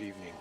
evening.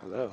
Hello.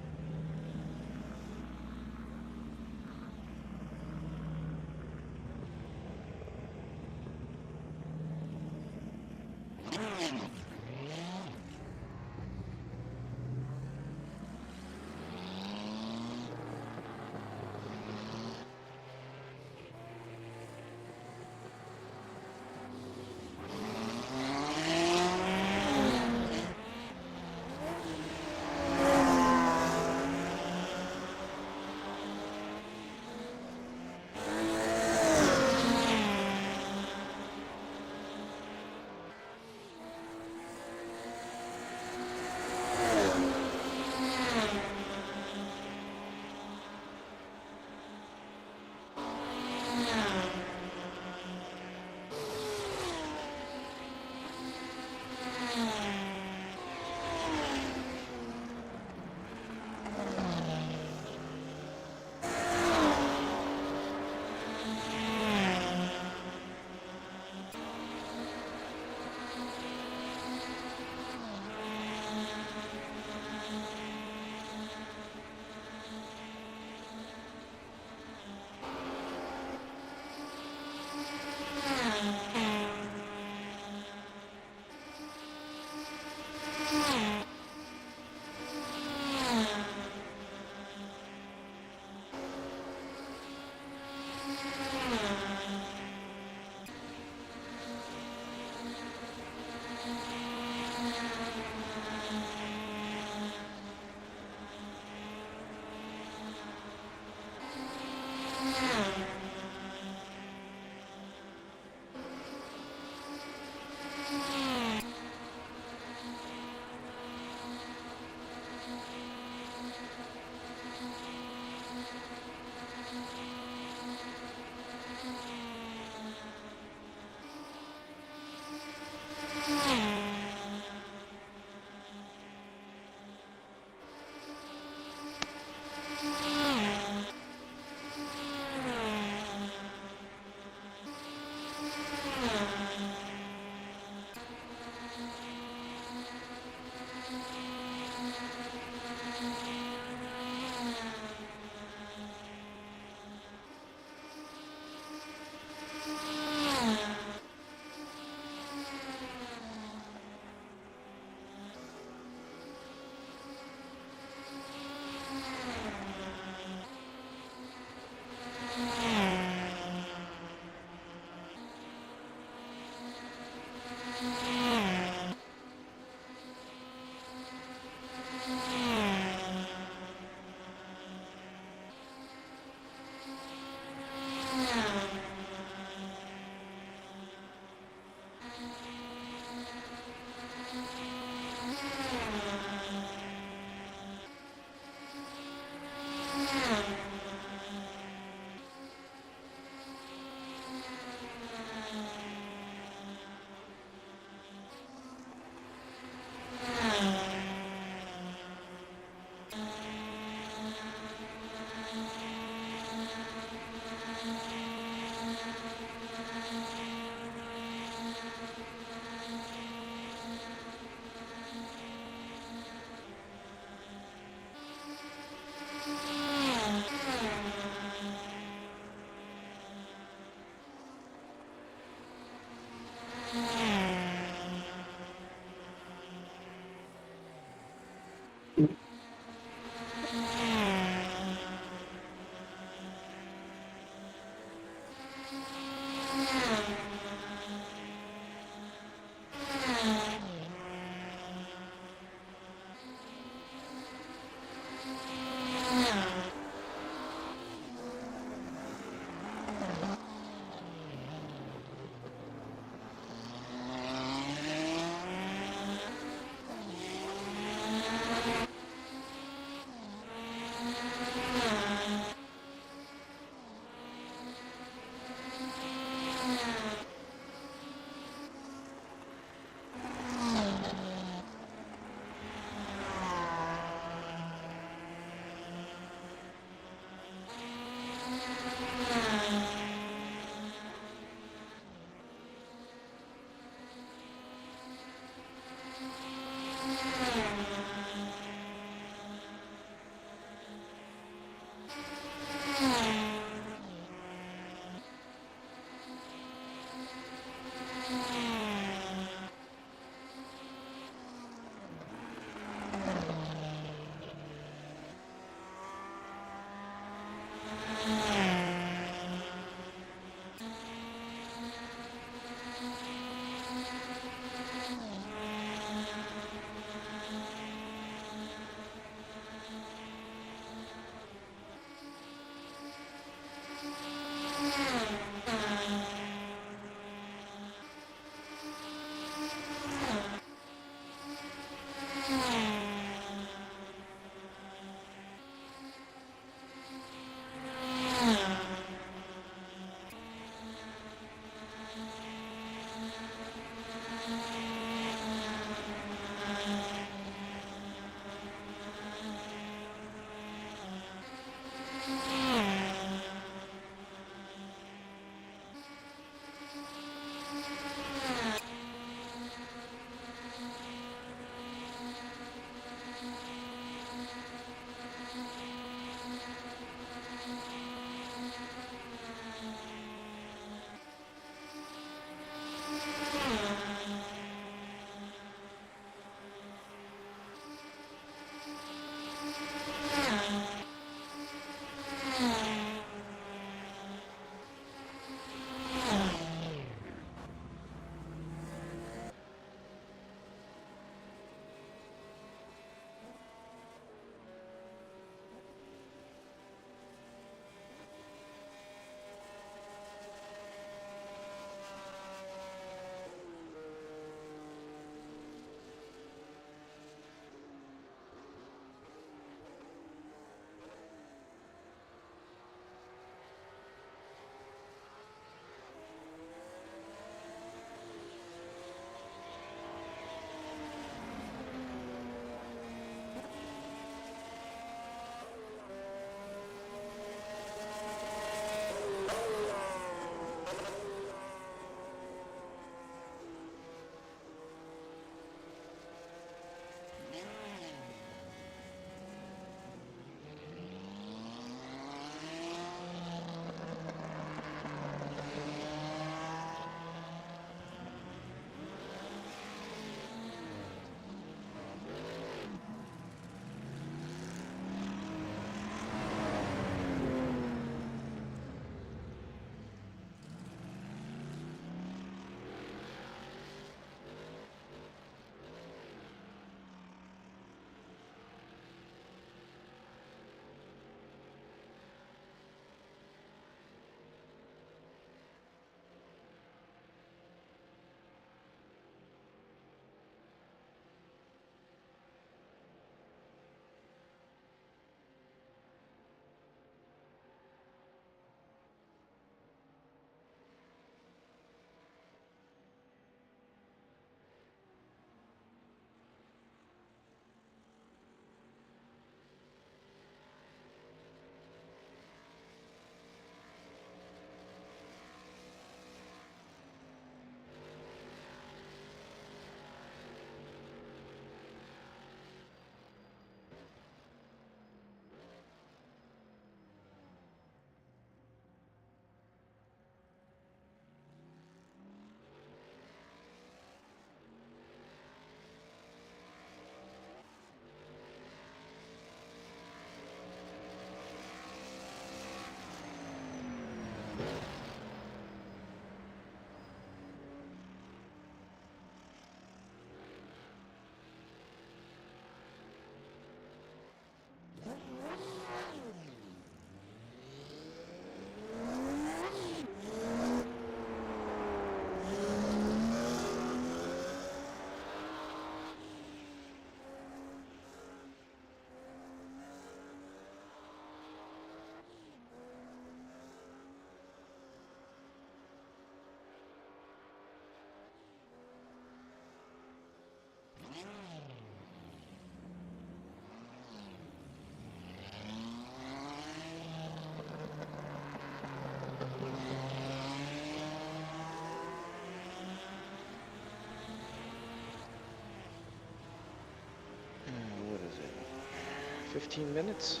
15 minutes.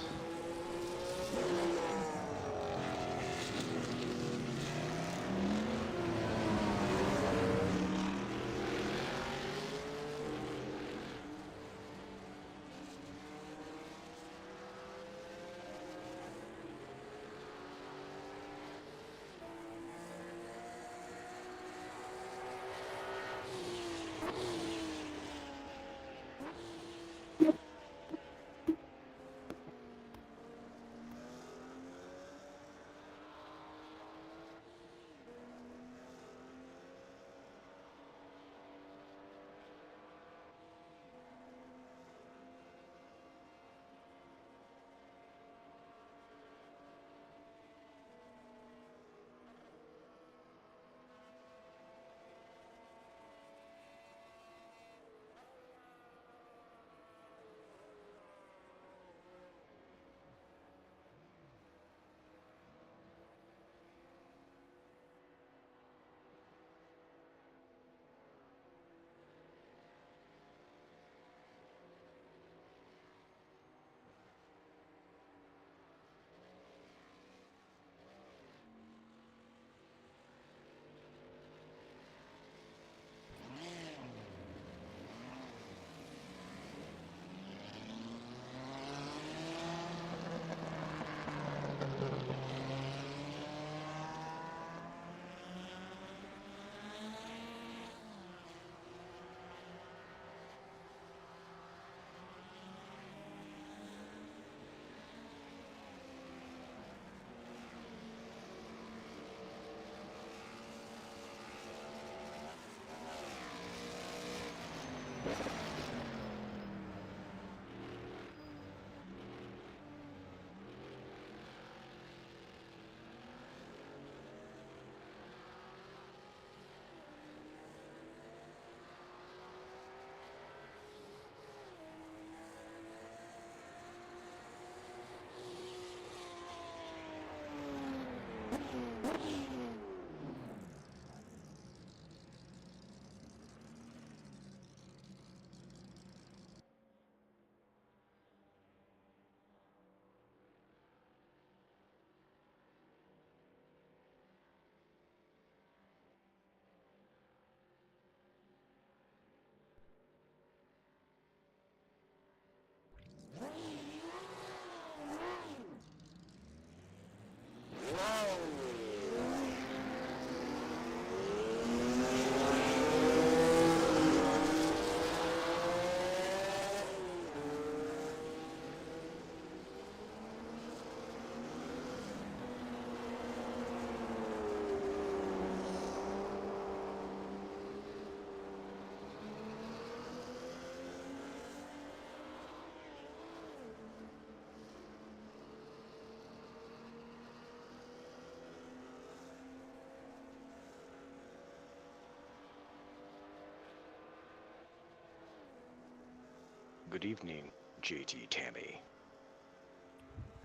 Good evening, JT Tammy.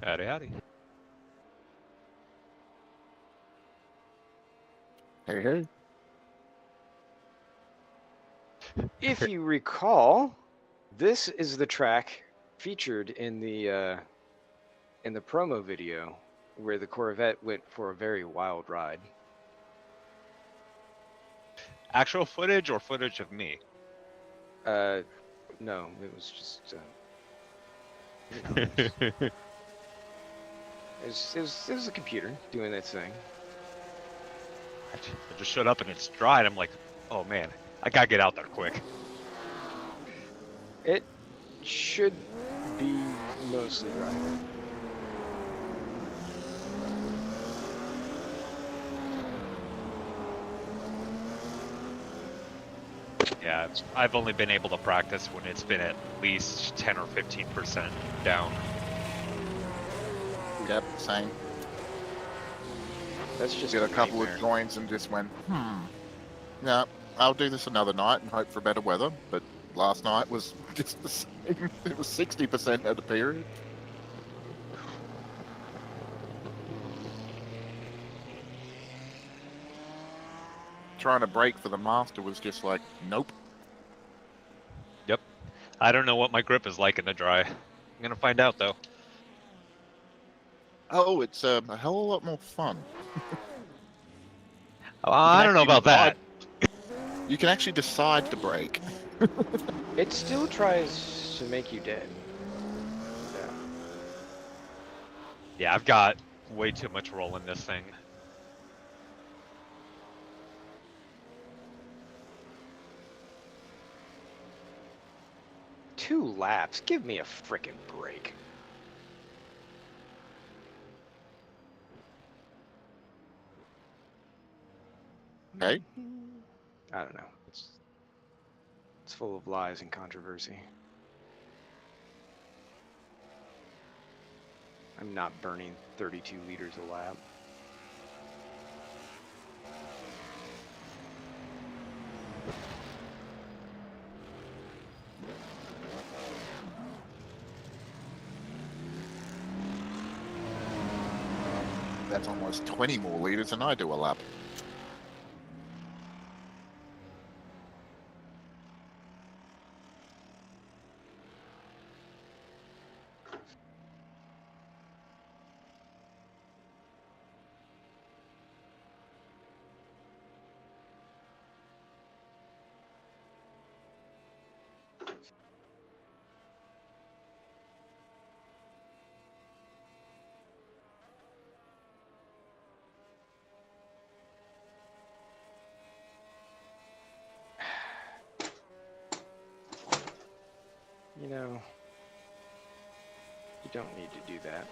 Howdy, howdy. Hey, hey. If you recall, this is the track featured in the promo video where the Corvette went for a very wild ride. Actual footage or footage of me? No, it was just it was a computer doing its thing. I just showed up in its stride. I'm like, oh man, I gotta get out there quick. It should be mostly right. Yeah, I've only been able to practice when it's been at least 10 or 15% down. Yep, same. That's just Did a couple nightmare. of joins and just went, Yeah, I'll do this another night and hope for better weather. But last night was just the same. It was 60% of the period. Trying to brake for the master was just like, nope. Yep. I don't know what my grip is like in the dry. gonna find out though. Oh, it's a hell of a lot more fun. I don't know actually about that. You can actually decide to brake. It still tries to make you dead. Yeah. Yeah, I've got way too much roll in this thing. Two laps? Give me a frickin' break. Okay. I don't know. It's full of lies and controversy. I'm not burning 32 liters a lap. That's almost 20 more liters than I do a lap. You know, you don't need to do that.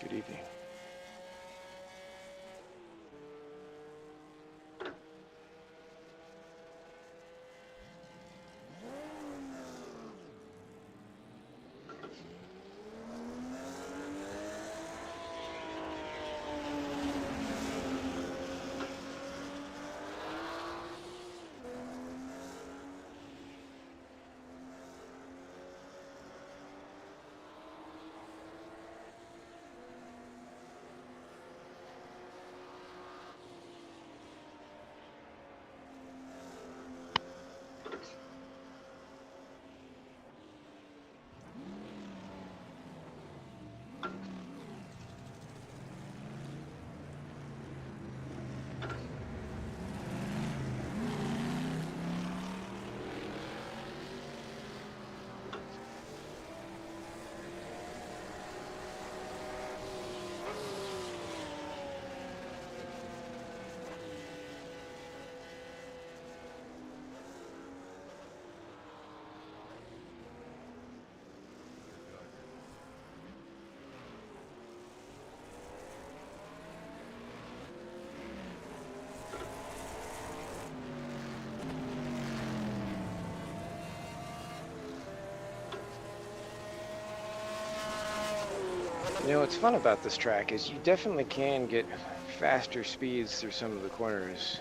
Good evening. You know, what's fun about this track is you definitely can get faster speeds through some of the corners,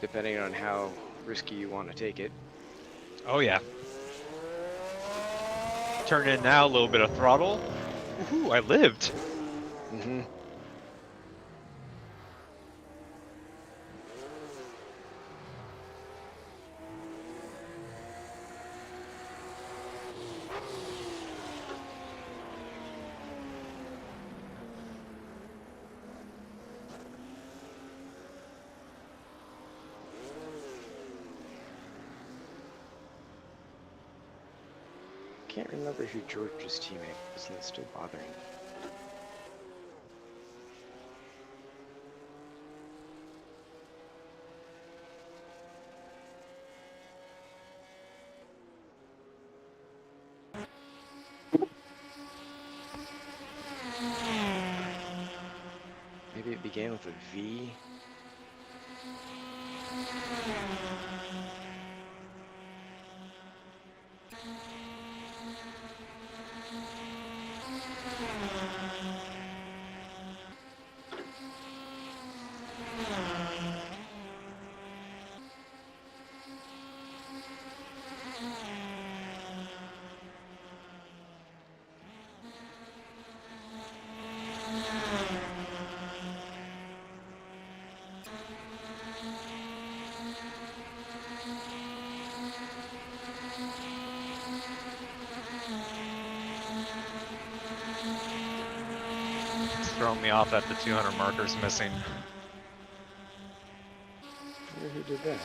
depending on how risky you want to take it. Oh yeah. Turn in now, a little bit of throttle. Woohoo, I lived. Mm-hmm. Can't remember who George's teammate was, and it's still bothering me. Maybe it began with a V. It's throwing me off that the 200 marker's missing. I wonder who did that.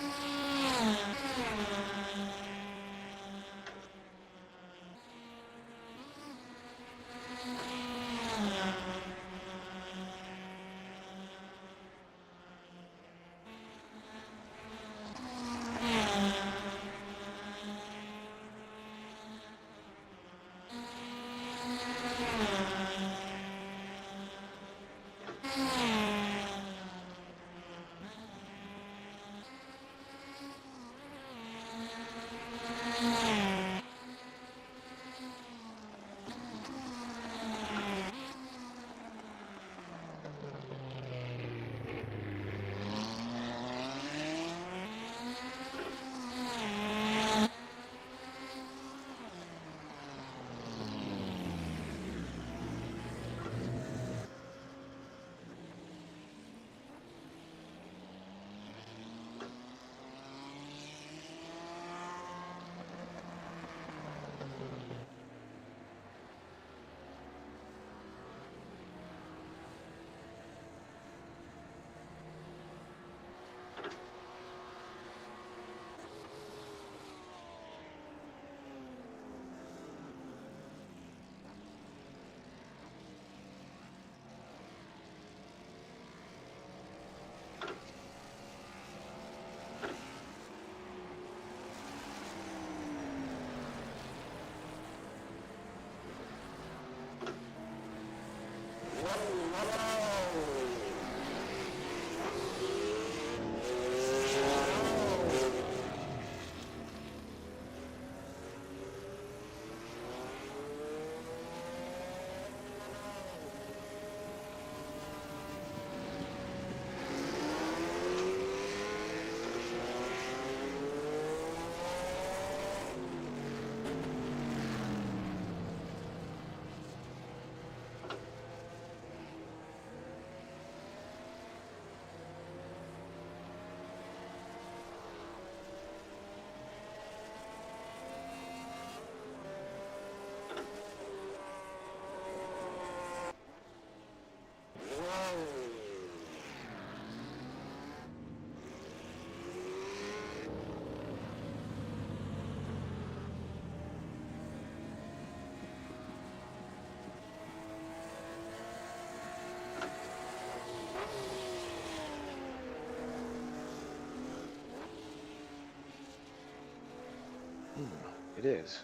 It is.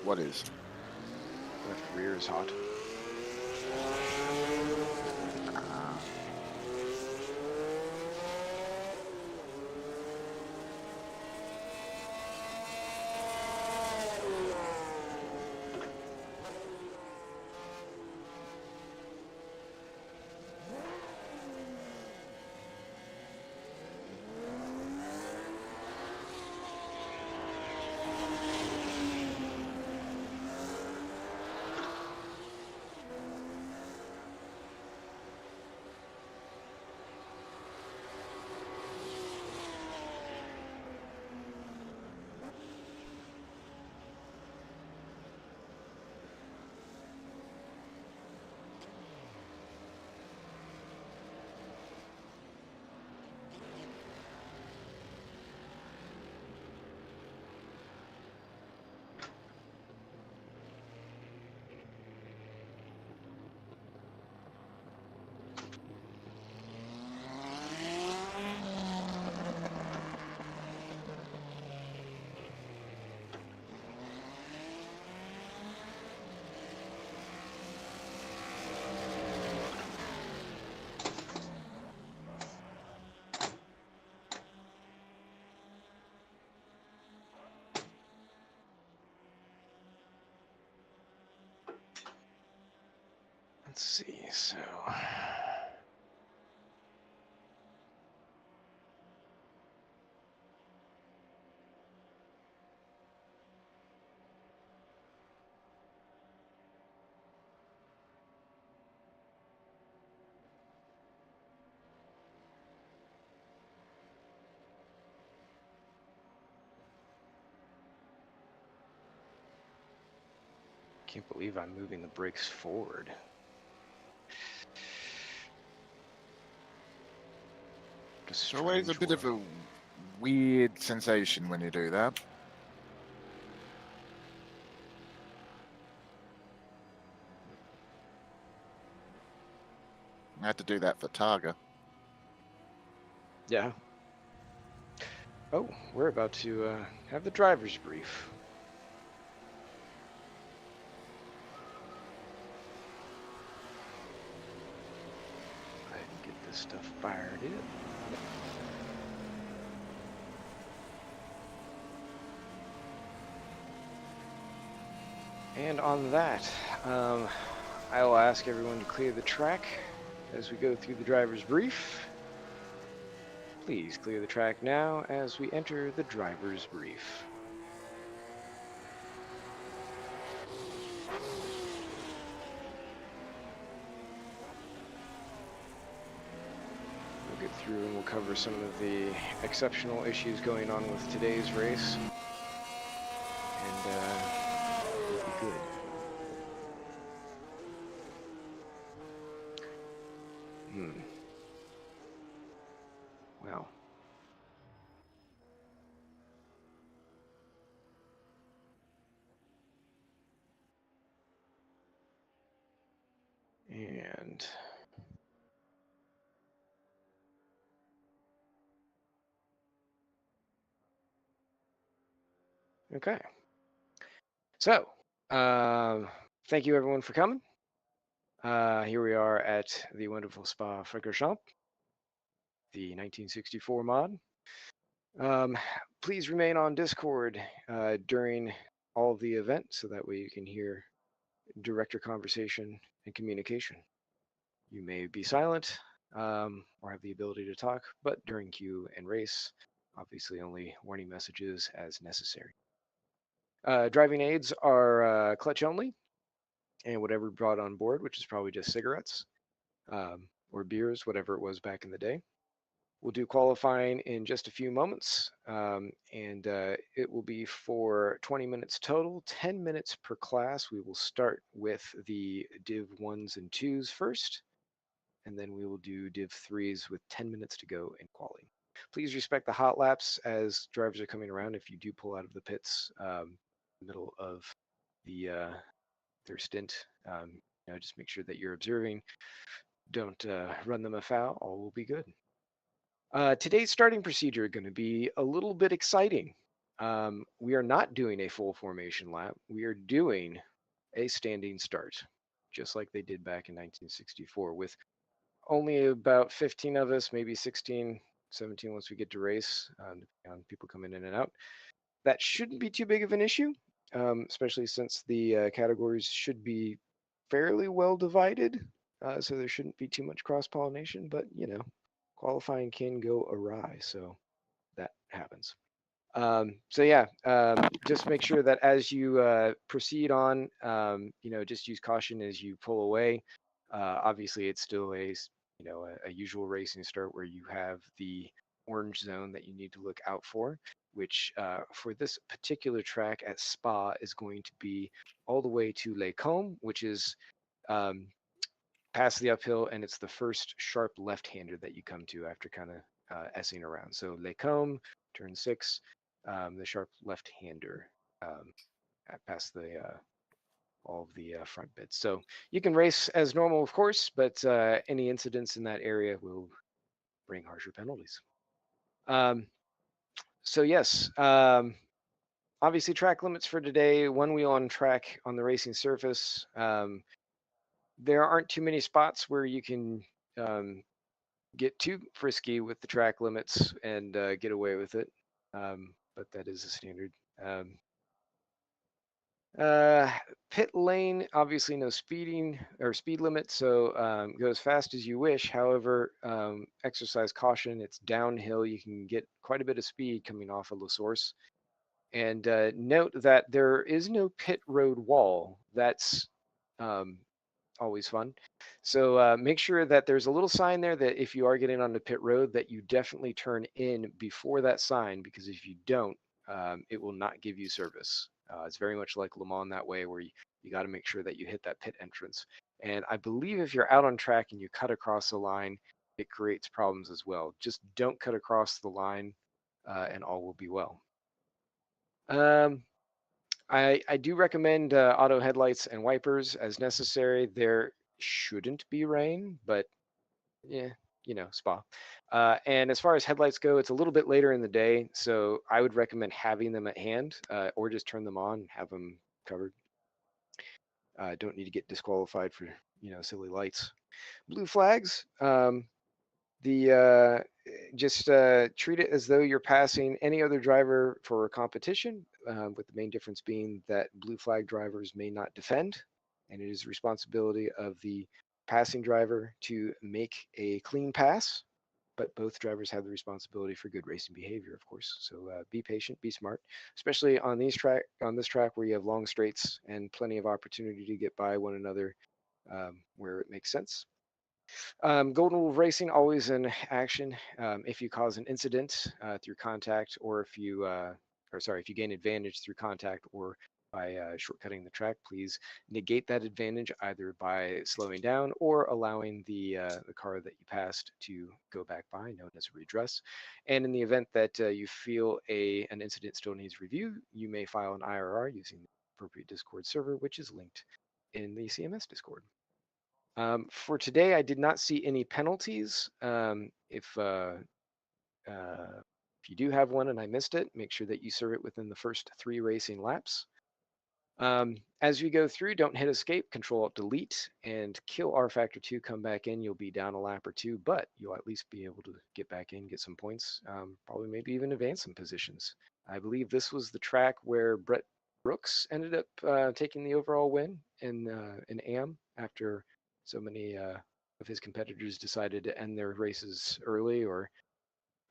What is? Left rear is hot. let's see. So. Can't believe I'm moving the brakes forward. It's always a bit of a weird sensation when you do that. I had to do that for Targa. Yeah. Oh, we're about to have the driver's brief. I can get this stuff fired in. And on that, I will ask everyone to clear the track as we go through the driver's brief. Please clear the track now as we enter the driver's brief. We'll get through and we'll cover some of the exceptional issues going on with today's race. And we'll be good. Wow. And okay. So, thank you everyone for coming. Here we are at the wonderful Spa-Francorchamps, the 1964 mod. Please remain on Discord during all of the event so that way you can hear director conversation and communication. You may be silent or have the ability to talk, but during queue and race, obviously only warning messages as necessary. Driving aids are clutch only and whatever brought on board, which is probably just cigarettes or beers, whatever it was back in the day. We'll do qualifying in just a few moments, and it will be for 20 minutes total, 10 minutes per class. We will start with the Div 1s and 2s first, and then we will do Div 3s with 10 minutes to go in quali. Please respect the hot laps as drivers are coming around. If you do pull out of the pits middle of the their stint, just make sure that you're observing. Don't run them afoul. All will be good. Today's starting procedure is going to be a little bit exciting. We are not doing a full formation lap. We are doing a standing start, just like they did back in 1964, with only about 15 of us, maybe 16, 17 once we get to race, depending on people coming in and out. That shouldn't be too big of an issue, especially since the categories should be fairly well divided, so there shouldn't be too much cross-pollination, but qualifying can go awry, so that happens. So yeah, just make sure that as you proceed on, just use caution as you pull away. Obviously, it's still a usual racing start where you have the orange zone that you need to look out for, which for this particular track at Spa is going to be all the way to Les Combes, which is past the uphill, and it's the first sharp left-hander that you come to after kind of S-ing around. So Les Combes, turn 6, the sharp left-hander past the all of the front bits. So you can race as normal, of course, but any incidents in that area will bring harsher penalties. So yes, obviously track limits for today, one wheel on track on the racing surface. There aren't too many spots where you can get too frisky with the track limits and get away with it, but that is a standard. Pit lane, obviously no speeding or speed limit, so go as fast as you wish. However, exercise caution. It's downhill. You can get quite a bit of speed coming off of La Source. And note that there is no pit road wall. That's always fun. So make sure that there's a little sign there that if you are getting on the pit road, that you definitely turn in before that sign, because if you don't, it will not give you service. It's very much like Le Mans that way, where you got to make sure that you hit that pit entrance. And I believe if you're out on track and you cut across the line, it creates problems as well. Just don't cut across the line, and all will be well. I do recommend auto headlights and wipers as necessary. There shouldn't be rain, but yeah, Spa. And as far as headlights go, it's a little bit later in the day, so I would recommend having them at hand, or just turn them on and have them covered. Don't need to get disqualified for silly lights. Blue flags. Just treat it as though you're passing any other driver for a competition, with the main difference being that blue flag drivers may not defend, and it is the responsibility of the passing driver to make a clean pass. But both drivers have the responsibility for good racing behavior, of course. So be patient, be smart, especially on this track where you have long straights and plenty of opportunity to get by one another, where it makes sense. Golden Rule of Racing, always in action. If you cause an incident through contact, or if you gain advantage through contact or by shortcutting the track, please negate that advantage either by slowing down or allowing the car that you passed to go back by, known as a redress. And in the event that you feel an incident still needs review, you may file an IRR using the appropriate Discord server, which is linked in the CMS Discord. For today, I did not see any penalties. If you do have one and I missed it, make sure that you serve it within the first 3 racing laps. As you go through, don't hit escape, Control-Alt-Delete, and kill R Factor 2, come back in. You'll be down a lap or 2, but you'll at least be able to get back in, get some points, probably maybe even advance some positions. I believe this was the track where Brett Brooks ended up taking the overall win in AM after so many of his competitors decided to end their races early, or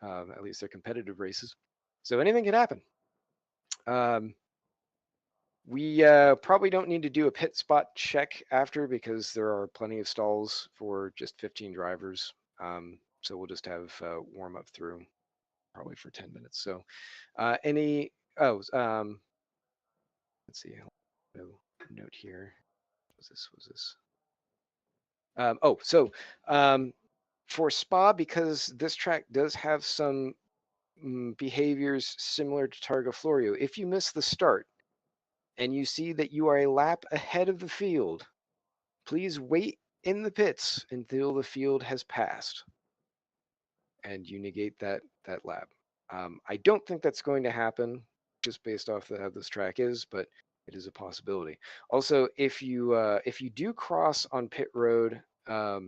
at least their competitive races. So anything can happen. We probably don't need to do a pit spot check after, because there are plenty of stalls for just 15 drivers. So we'll just have warm up through probably for 10 minutes. So let's see, note here. Was this? For Spa, because this track does have some behaviors similar to Targa Florio, if you miss the start and you see that you are a lap ahead of the field, please wait in the pits until the field has passed and you negate that lap. I don't think that's going to happen just based off how this track is, but it is a possibility. Also, if you do cross on pit road, I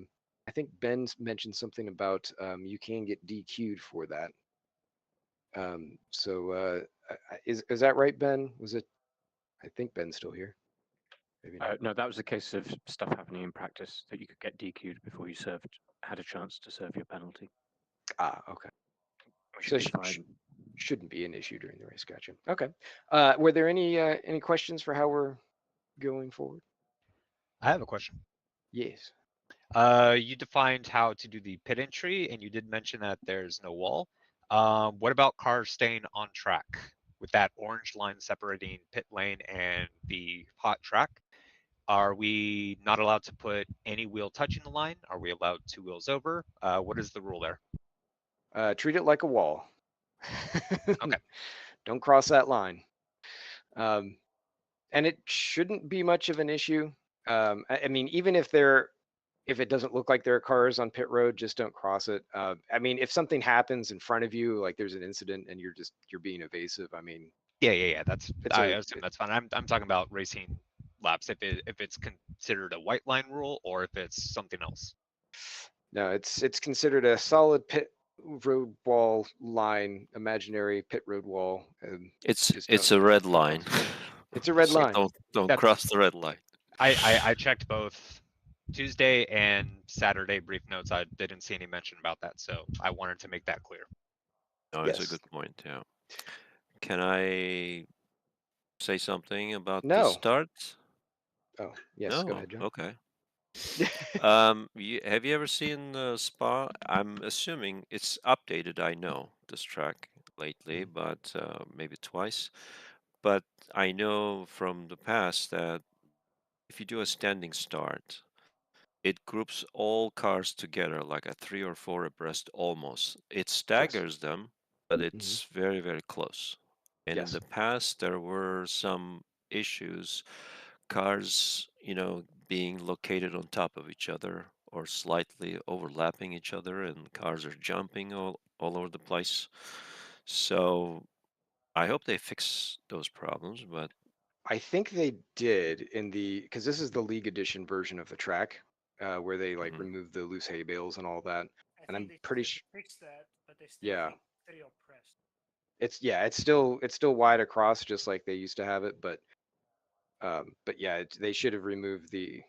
think Ben mentioned something about you can get DQ'd for that. Is that right, Ben? Was it? I think Ben's still here. Maybe not. No, that was the case of stuff happening in practice, that you could get DQ'd before you had a chance to serve your penalty. Okay. So shouldn't be an issue during the race. Gotcha. Okay. Were there any questions for how we're going forward? I have a question. Yes. You defined how to do the pit entry, and you did mention that there's no wall. What about cars staying on track with that orange line separating pit lane and the hot track? Are we not allowed to put any wheel touching the line? Are we allowed 2 wheels over? What is the rule there? Treat it like a wall. Okay. Don't cross that line. And it shouldn't be much of an issue. I mean, even if it doesn't look like there are cars on pit road, just don't cross it. I mean, if something happens in front of you, like there's an incident and you're being evasive, I mean. Yeah. I assume that's fine. I'm talking about racing laps. If it's considered a white line rule, or if it's something else. No, it's considered a solid pit road wall line, imaginary pit road wall. It's a red line. It's a red So line. don't That's- cross the red line. I checked both Tuesday and Saturday brief notes. I didn't see any mention about that, so I wanted to make that clear. No, it's a Yes. good point. Yeah. Can I say something about the No. start? Oh, yes. No. Go ahead, John. Okay. Have you ever seen Spa? I'm assuming it's updated. I know this track lately, but maybe twice. But I know from the past that if you do a standing start, it groups all cars together like a 3 or 4 abreast almost. It staggers them, but it's very, very close. And in Yes. the past, there were some issues, cars, being located on top of each other or slightly overlapping each other, and cars are jumping all over the place. So I hope they fix those problems, but I think they did in because this is the league edition version of the track, where they like Mhm. remove the loose hay bales and all that. I And think I'm they pretty tried to sure, fix that, but they still yeah, think they oppressed. it's still wide across just like they used to have it, but yeah, they should have removed the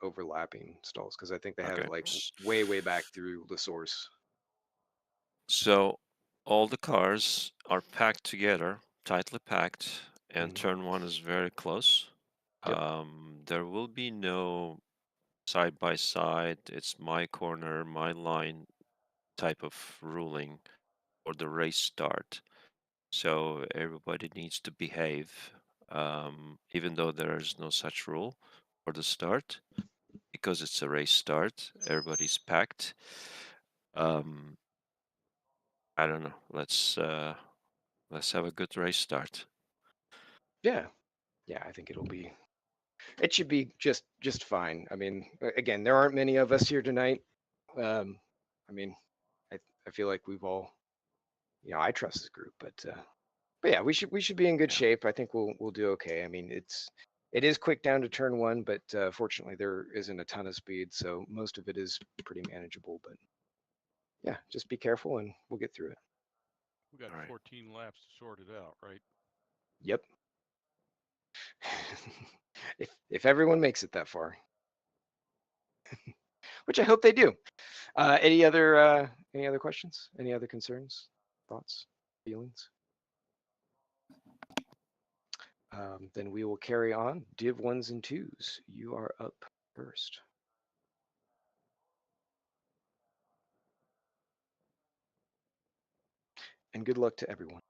overlapping stalls because I think they have okay. it like way back through the source. So all the cars are packed together, tightly packed, and Mhm. turn one is very close. Yep. There will be no side by side, it's my corner, my line type of ruling for the race start. So everybody needs to behave, even though there is no such rule for the start, because it's a race start. Everybody's packed. Um, I don't know. Let's have a good race start. Yeah, I think it should be just fine. I mean, again, there aren't many of us here tonight. I mean, I feel like we've all, I trust this group, but yeah, we should be in good Yeah. shape. I think we'll do okay. I mean, it is quick down to turn one, but fortunately there isn't a ton of speed, so most of it is pretty manageable. But yeah, just be careful and we'll get through it. We got All right. 14 laps to sort it out, right? Yep. if everyone makes it that far, which I hope they do. Any other questions? Any other concerns, thoughts, feelings? Then we will carry on. Div 1s and 2s, you are up first. And good luck to everyone.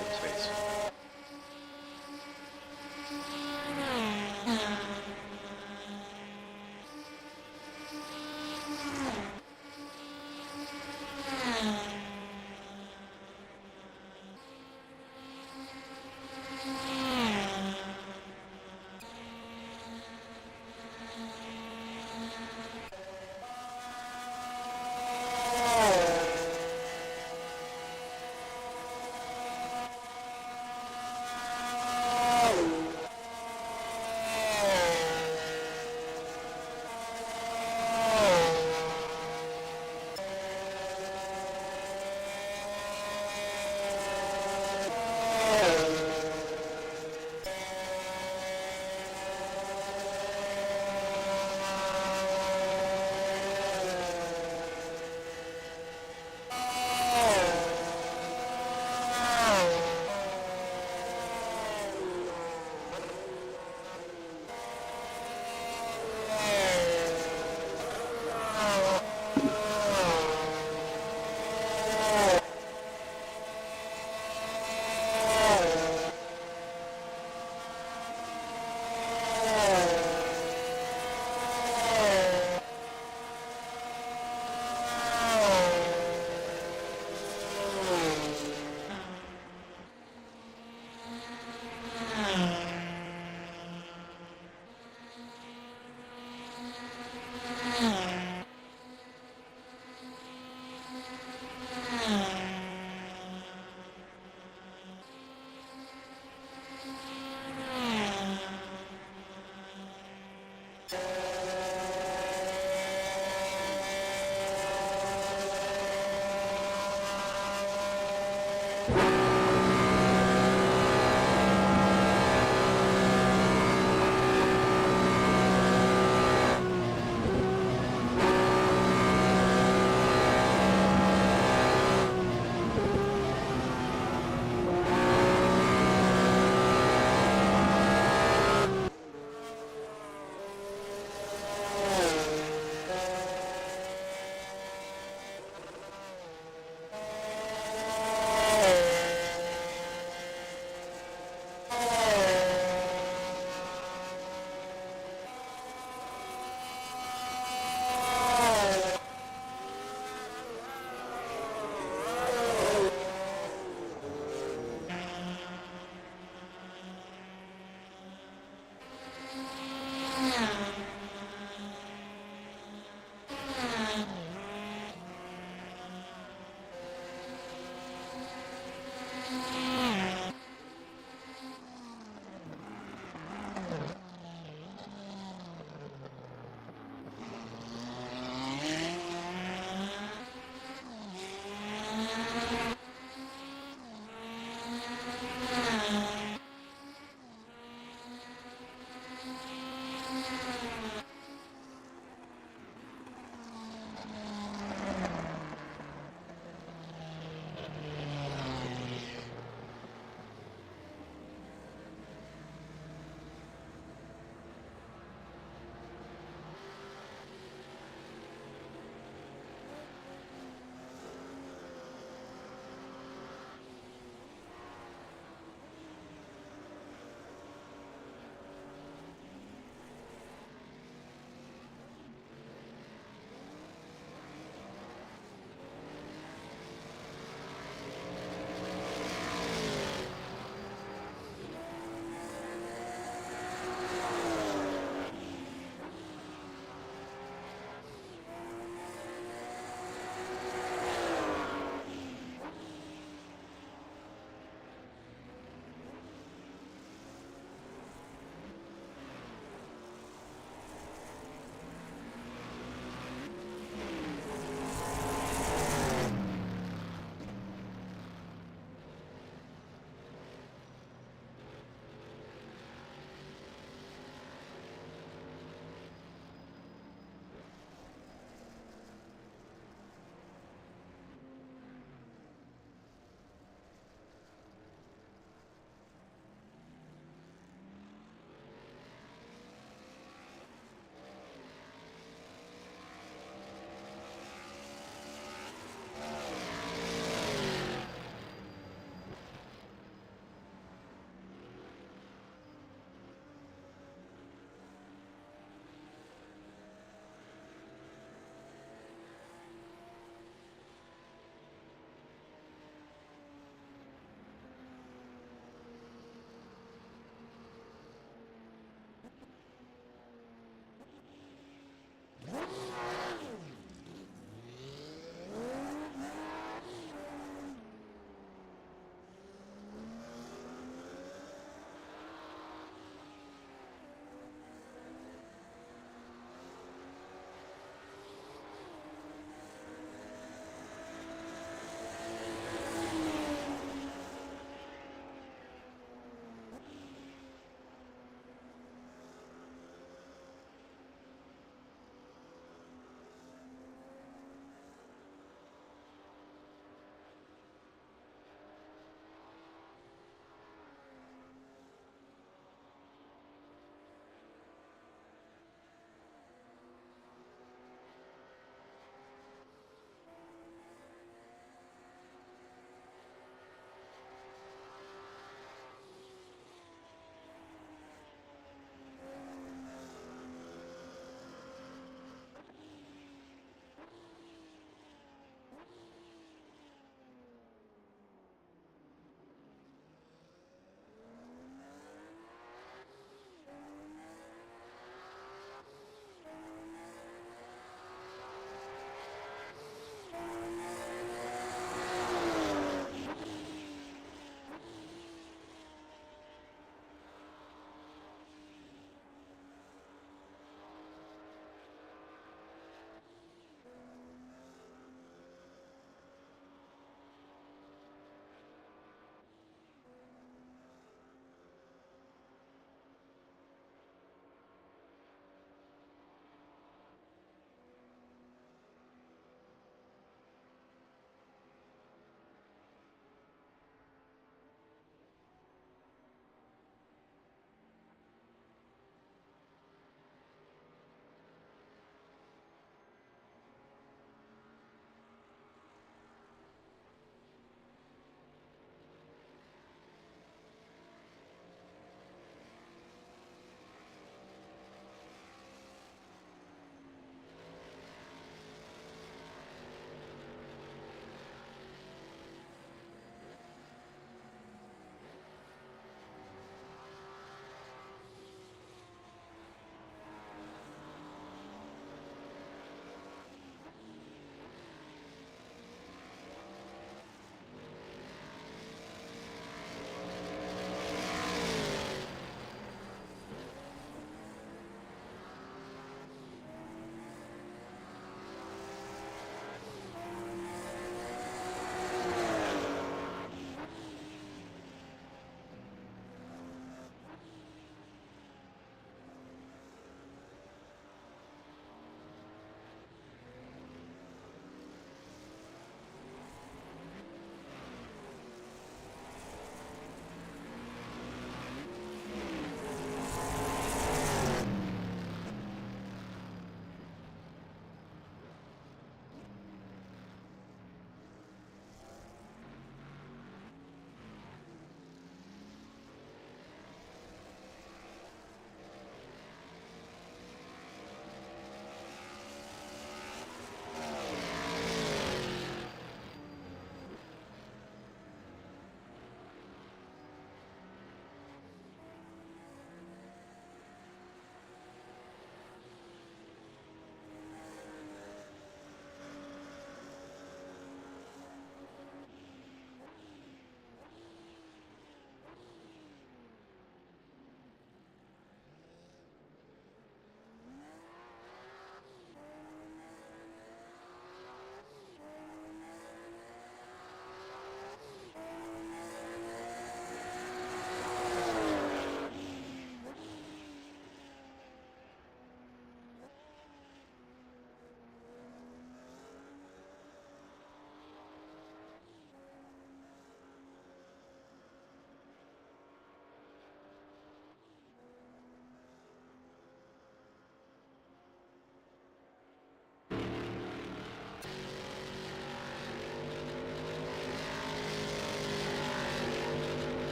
Open space.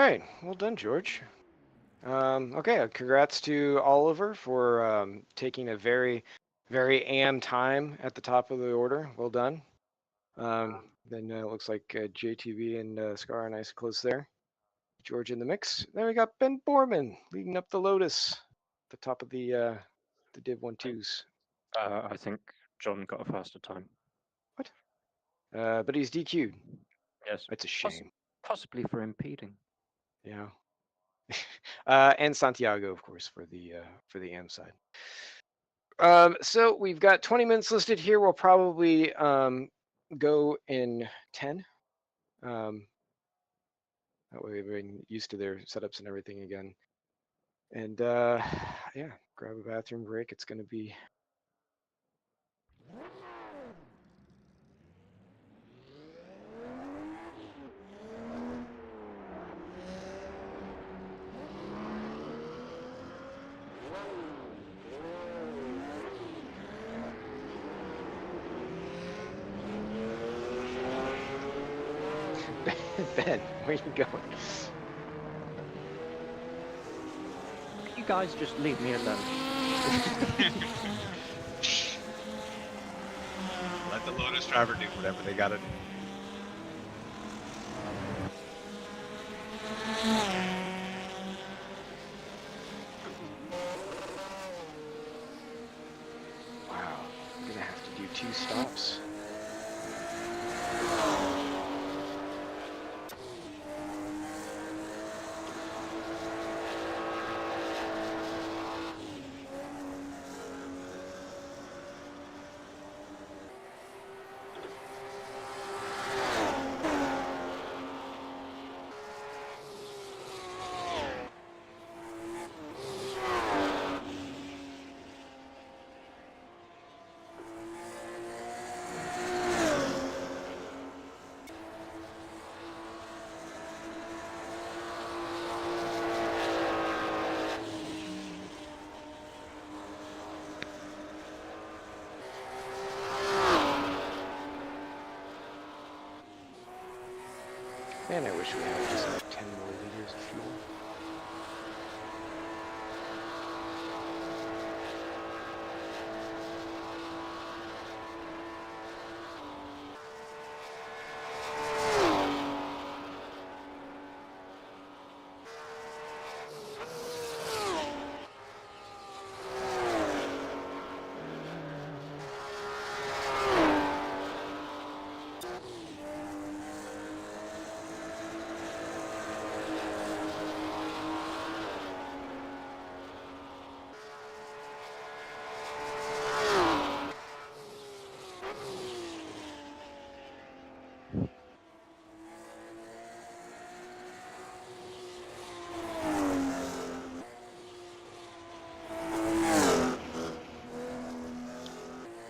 right. Well done, George. Okay, congrats to Oliver for taking a very, very am time at the top of the order. Well done. Then it looks like JTV and Scar are nice close there. George in the mix. Then we got Ben Borman leading up the Lotus, the top of the Div 1-2s. I think John got a faster time. But he's DQ'd. Yes. That's a shame. Possibly for impeding. Yeah. And Santiago, of course, for the AM side. So we've got 20 minutes listed here. We'll probably go in 10. That way we're used to their setups and everything again. And yeah, grab a bathroom break. It's going to be Ben, where you going? You guys just leave me alone. Let the Lotus driver do whatever they gotta do. Wow, I'm gonna have to do 2 stops. Man, I wish we had just like 10 more liters of fuel.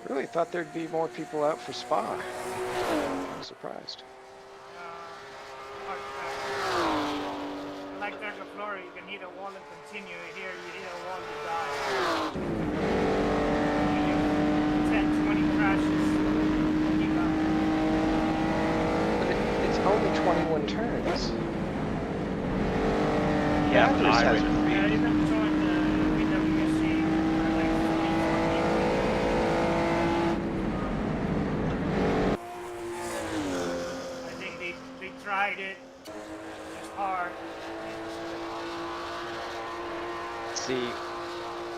Really thought there'd be more people out for Spa. I'm surprised. Like there's a floor, you can hit a wall and continue. Here you hit a wall, you die. 10, 20 crashes. You die. But it's only 21 turns. Yeah, Others but I has- would Yeah, you can join the BWC for like 20. I think they tried it. It's hard. See,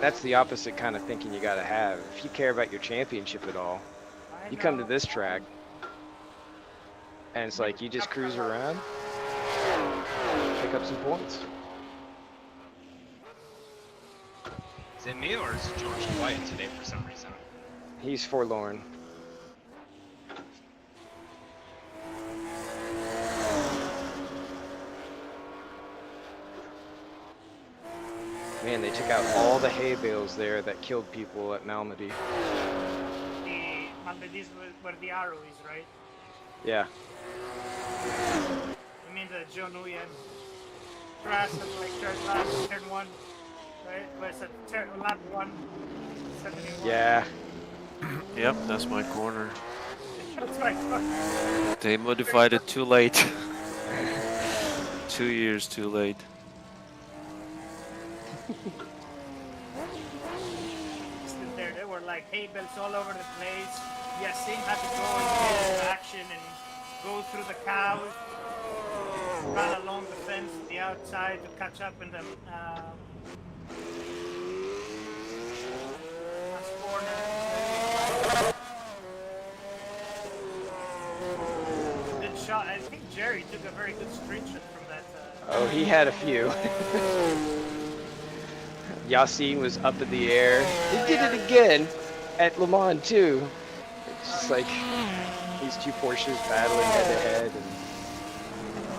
that's the opposite kind of thinking you gotta have. If you care about your championship at all, I you come to know. this track, and it's like you just cruise around, pick up some points. Is it me or is George quiet today for some reason? He's forlorn. Man, they took out all the hay bales there that killed people at Malmedy. The Malmedy is where the arrow is, right? Yeah. I mean the John Nguyen crash at like turn 1, right? Where's it? Lap 1, 71. Yeah. Yep, that's my corner. That's my corner. They modified it too late. 2 years too late. Still there were like hay bales all over the place. Yasin had to go into action and go through the cows, run along the fence to the outside to catch up in the last corner. Good shot. I think Jerry took a very good screenshot from that. Oh, he had a few. Yasin was up in the air. He did it again at Le Mans too. It's just like these two Porsches battling head to head, and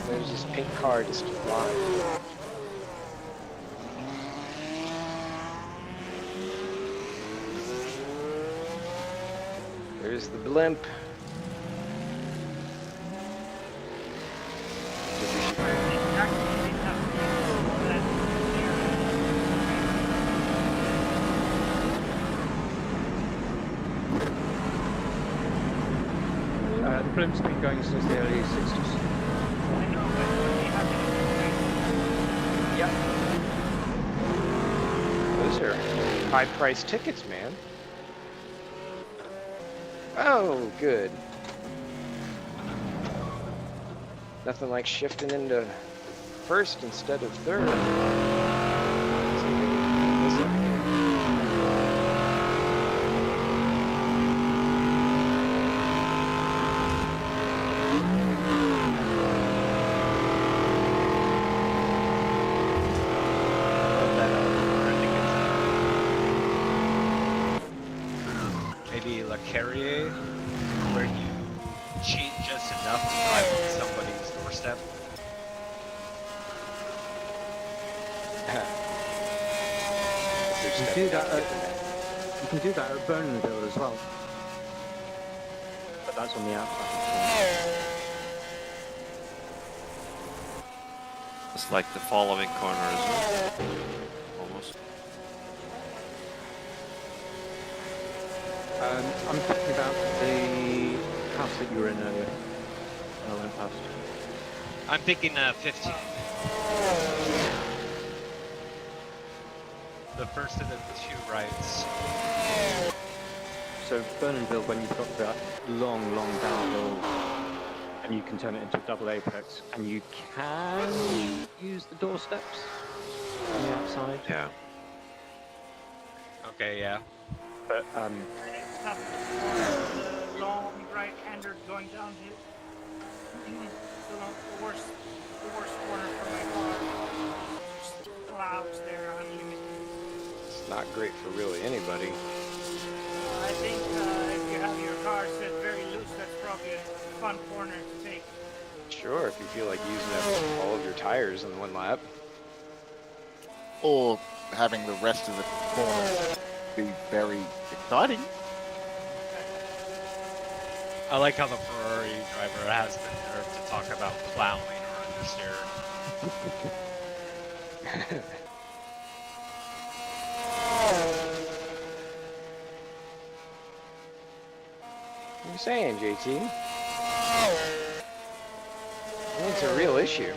there's this pink car just flying. There's the blimp. The blimp's been going since the early 60s. I know, but what they have Yep. Those are high-priced tickets, man. Oh, good. Nothing like shifting into first instead of third. Maybe Le Carrier, where you cheat just enough to drive on somebody's doorstep. You can do that at Burnville as well. But that's on the outside. It's like the following corner as well. Almost. I'm talking about the house that you were in earlier. I went past. I'm thinking 15. The first of the two rights. So Burnville, when you've got that long downhill, and you can turn it into a double apex, and you can use the doorsteps on the outside. Yeah. Okay, yeah. But the long right-hander going downhill. The worst corner for my car. Just clouds there, unlimited. It's not great for really anybody. I think if you have your car set very loose, that's probably a fun corner to take. Sure, if you feel like using up all of your tires in one lap. Or having the rest of the corner be very exciting. I like how the Ferrari driver has the nerve to talk about plowing or understeer. What are you saying, JT? I mean, it's a real issue.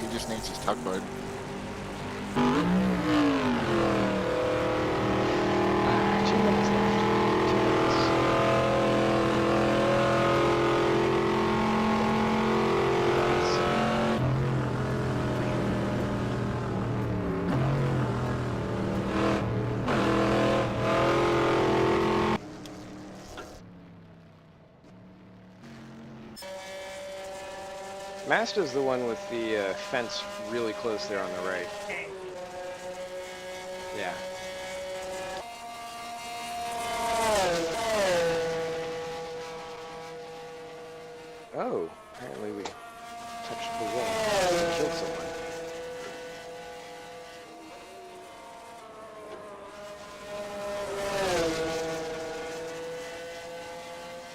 He just needs his tugboat. 2 minutes left. 2 minutes. Mazda's the one with the fence really close there on the right. Yeah. Oh, apparently we touched the wall and killed someone.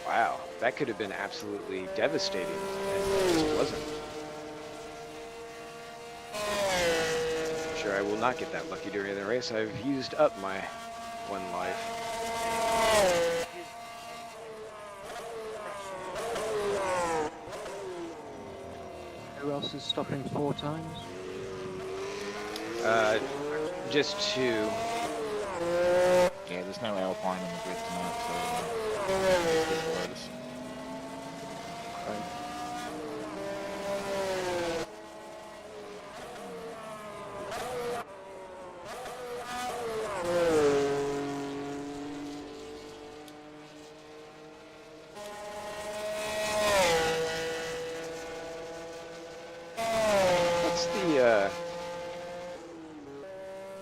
Wow, that could have been absolutely devastating, and it just wasn't. I'm sure I will not get that lucky during the race. I've used up my one life. racers stopping 4 times? Just 2. Yeah, there's no Alpine in the grid tonight, so let's get the latest. Right.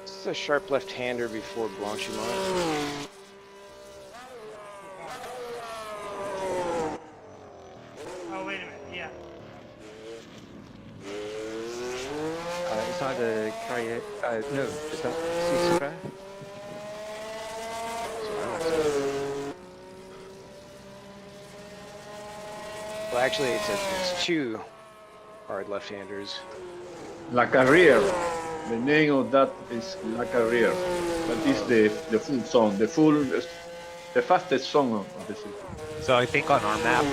What's the sharp left-hander before Blanchimont? Oh, wait a minute. Yeah. It's either Carrier. No, is that Sportscar? Well, actually, it's 2 hard left-handers. La Carrier. The name of that is La Carrier. That is the full song, the fastest song of the city. So I think on our map,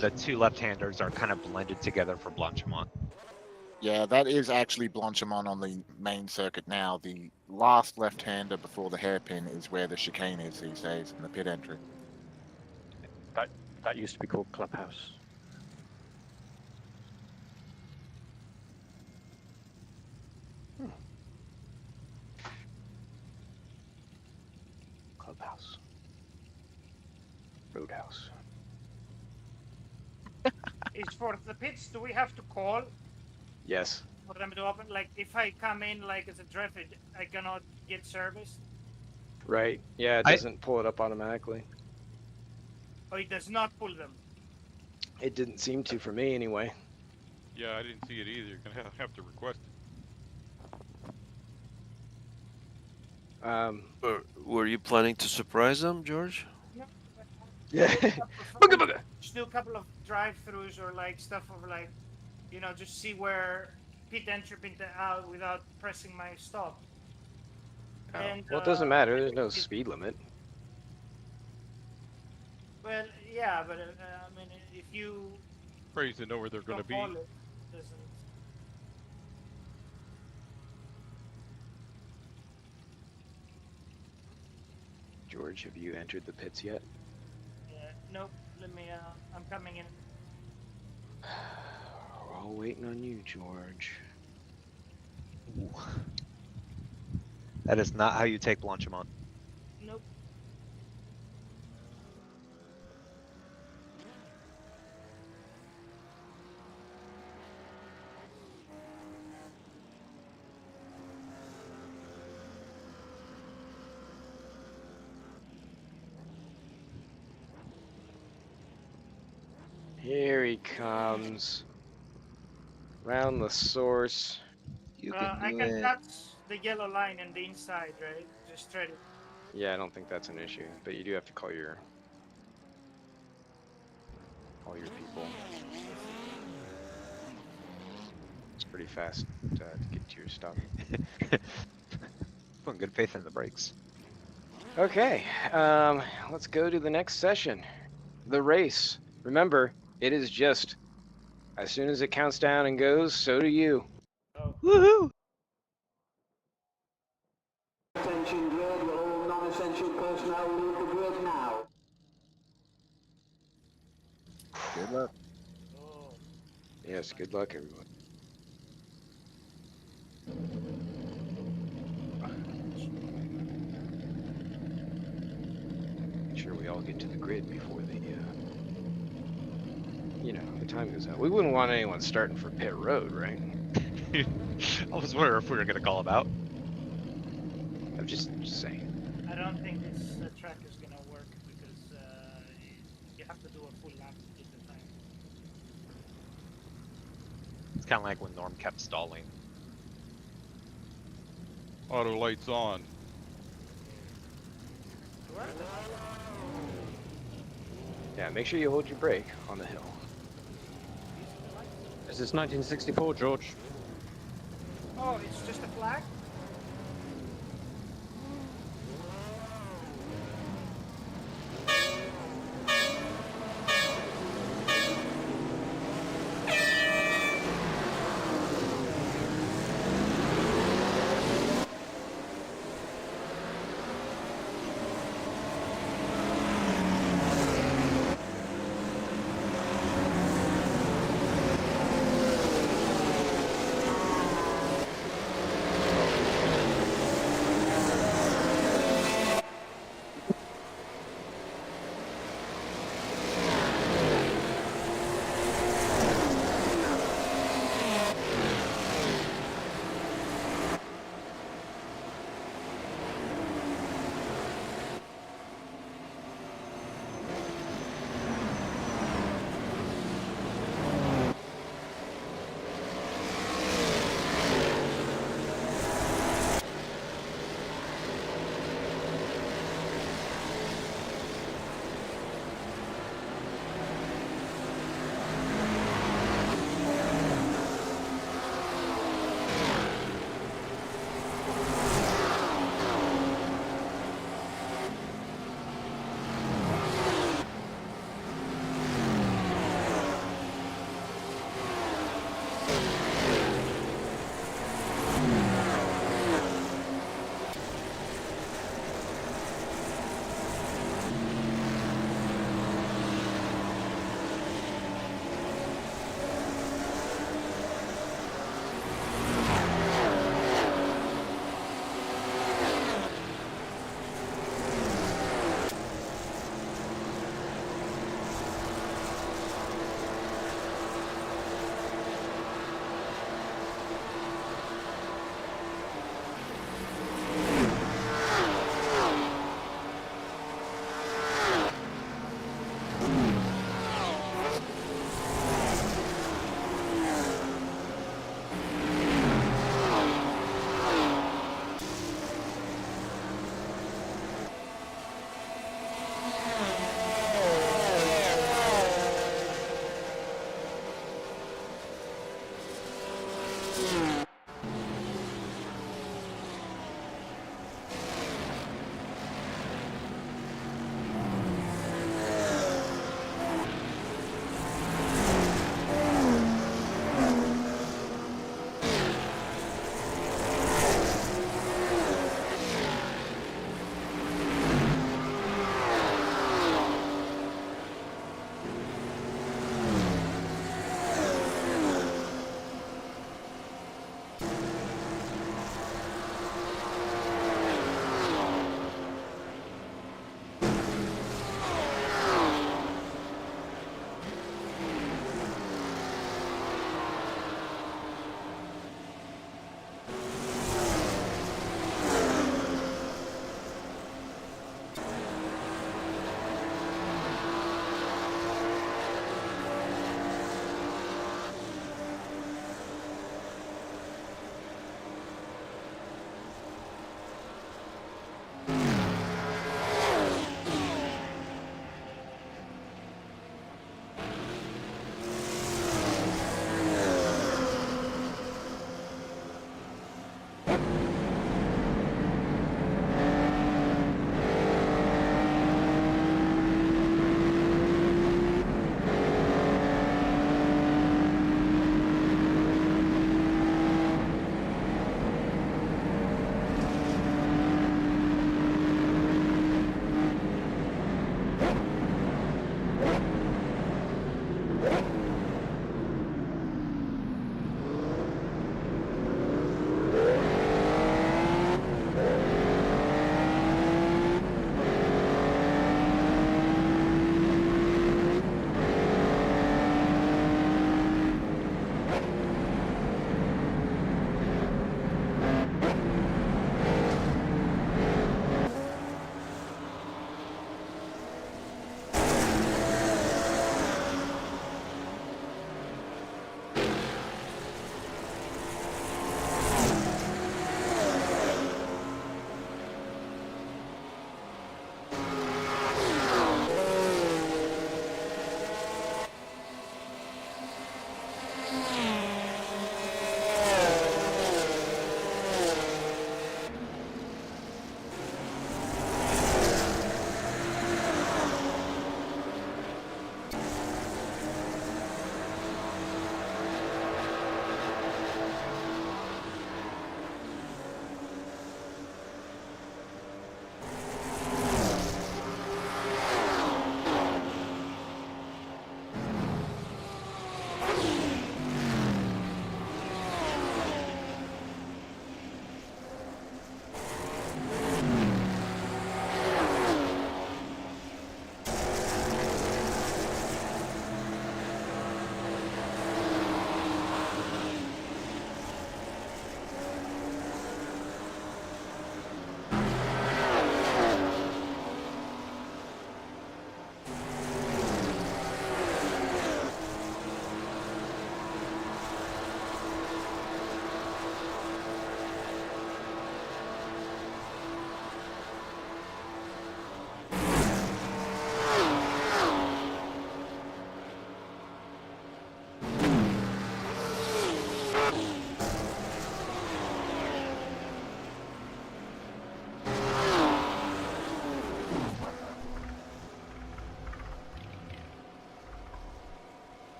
the 2 left-handers are kind of blended together for Blanchimont. Yeah, that is actually Blanchimont on the main circuit now. The last left-hander before the hairpin is where the chicane is these days in the pit entry. That used to be called Clubhouse. Clubhouse. Roadhouse. Is for the pits, do we have to call Yes. for them to open? Like, if I come in like as a driver, I cannot get service. Right. Yeah, it doesn't pull it up automatically. Or it does not pull them. It didn't seem to for me anyway. Yeah, I didn't see it either. You're gonna have to request it. Were you planning to surprise them, George? Yeah. Booga booga. Just do a couple of drive-throughs or like stuff of like, you know, just see where pit entry, pit out without pressing my stop. Oh. And, Well, it doesn't matter. There's no speed limit. Well, yeah, but I mean, if you Praise to know where they're gonna don't be. call it, doesn't. George, have you entered the pits yet? Nope. Let me. I'm coming in. We're all waiting on you, George. Ooh. That is not how you take Blanchimont. Nope. Here he comes. Round the source. You I can touch the yellow line in the inside, right? Just straight it. Yeah, I don't think that's an issue, but you do have to call your people. It's pretty fast to get to your stop. Putting good faith in the brakes. Okay, let's go to the next session. The race. Remember, it is just as soon as it counts down and goes, so do you. Oh. Woohoo! Attention grid, will all non-essential personnel leave the grid now? Good luck. Oh. Yes, good luck, everyone. Make sure we all get to the grid before the, the time goes out. We wouldn't want anyone starting for pit road, right? I was wondering if we were gonna call him out. I'm just saying. I don't think this track is gonna work because you have to do a full lap to get the time. It's kind of like when Norm kept stalling. Auto lights on. Where are they? Yeah, make sure you hold your brake on the hill. This is 1964, George. Oh, it's just a flag?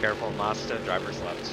Careful, Masta, driver's left.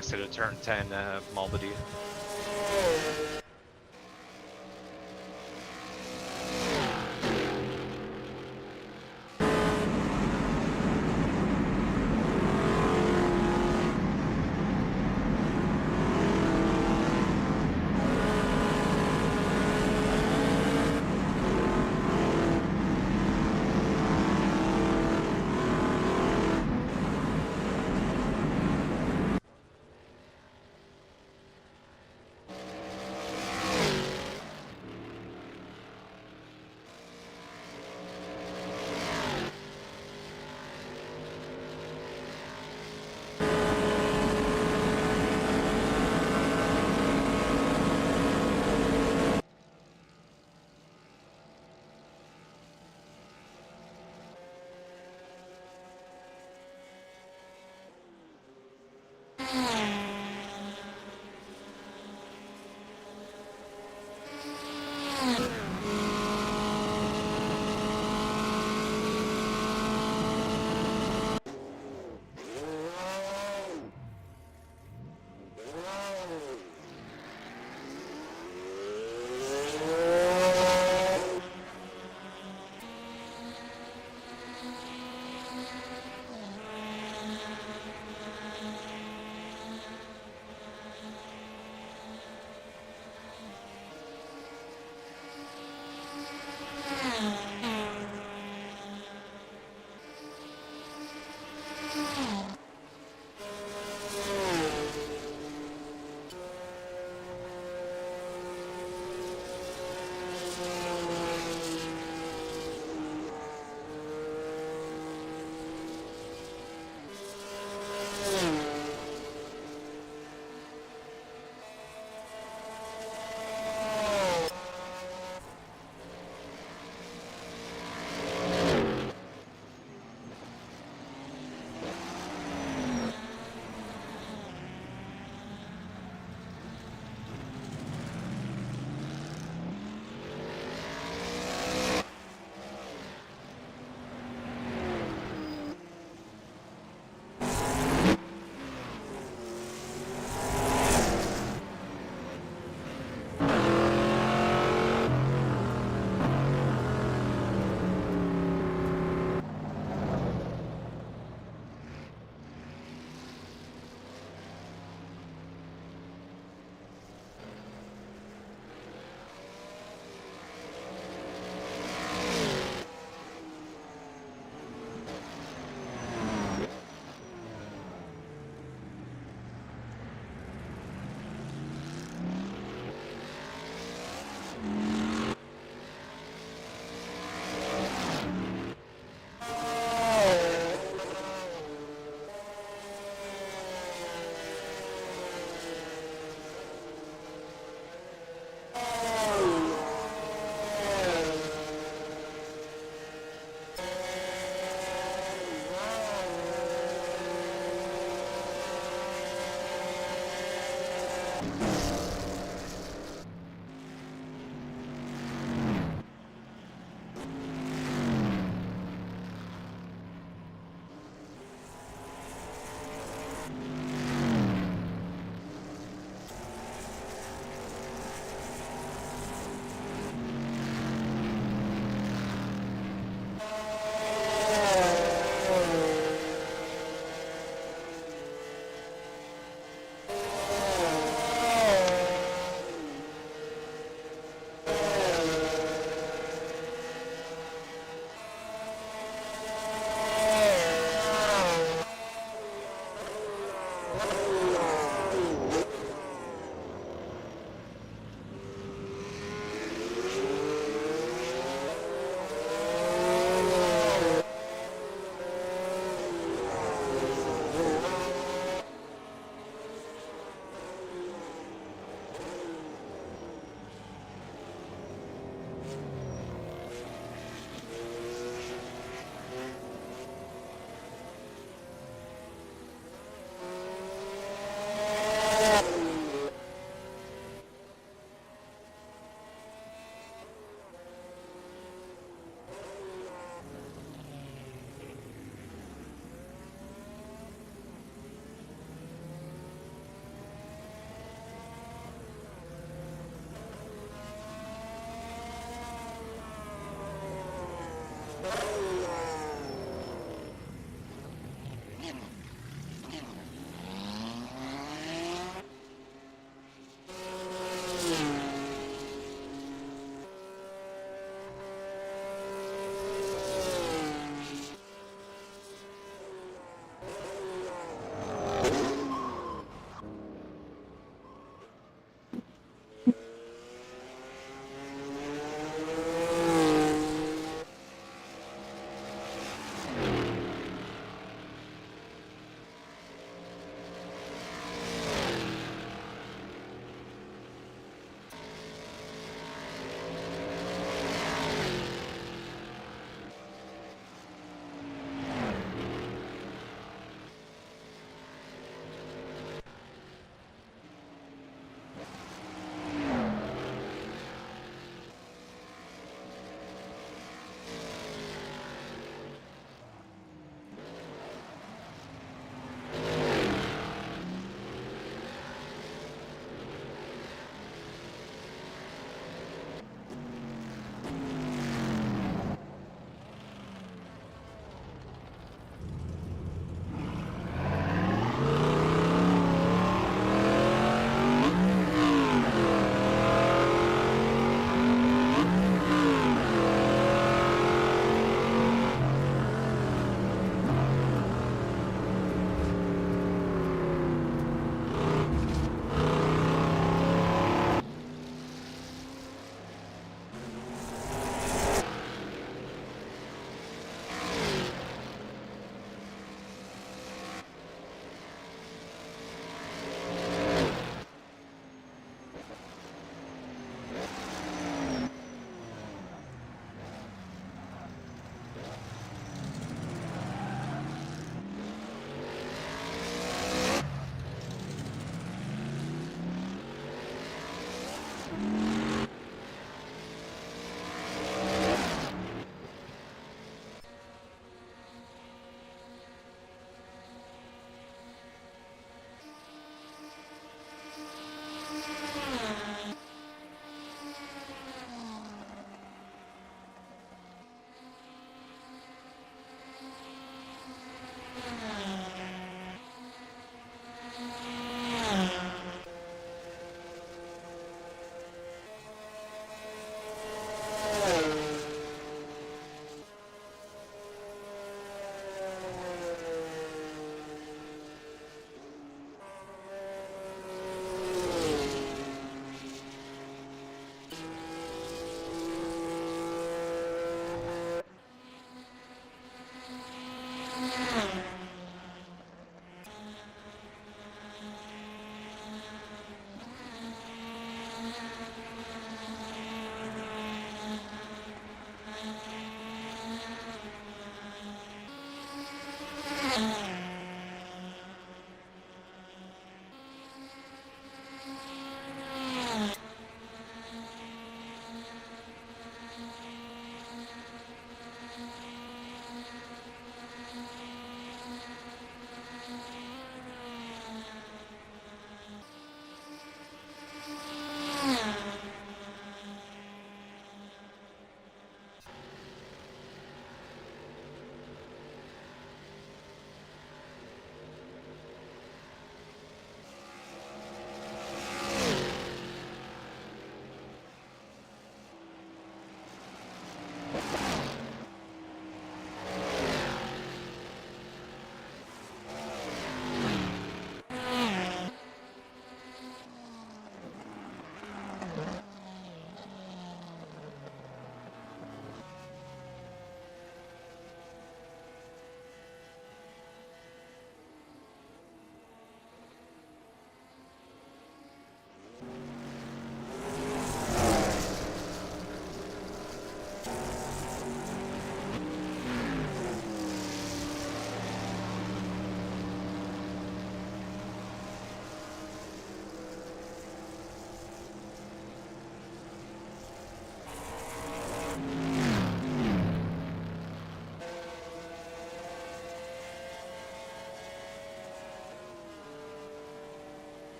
exit of turn 10, Malbedy.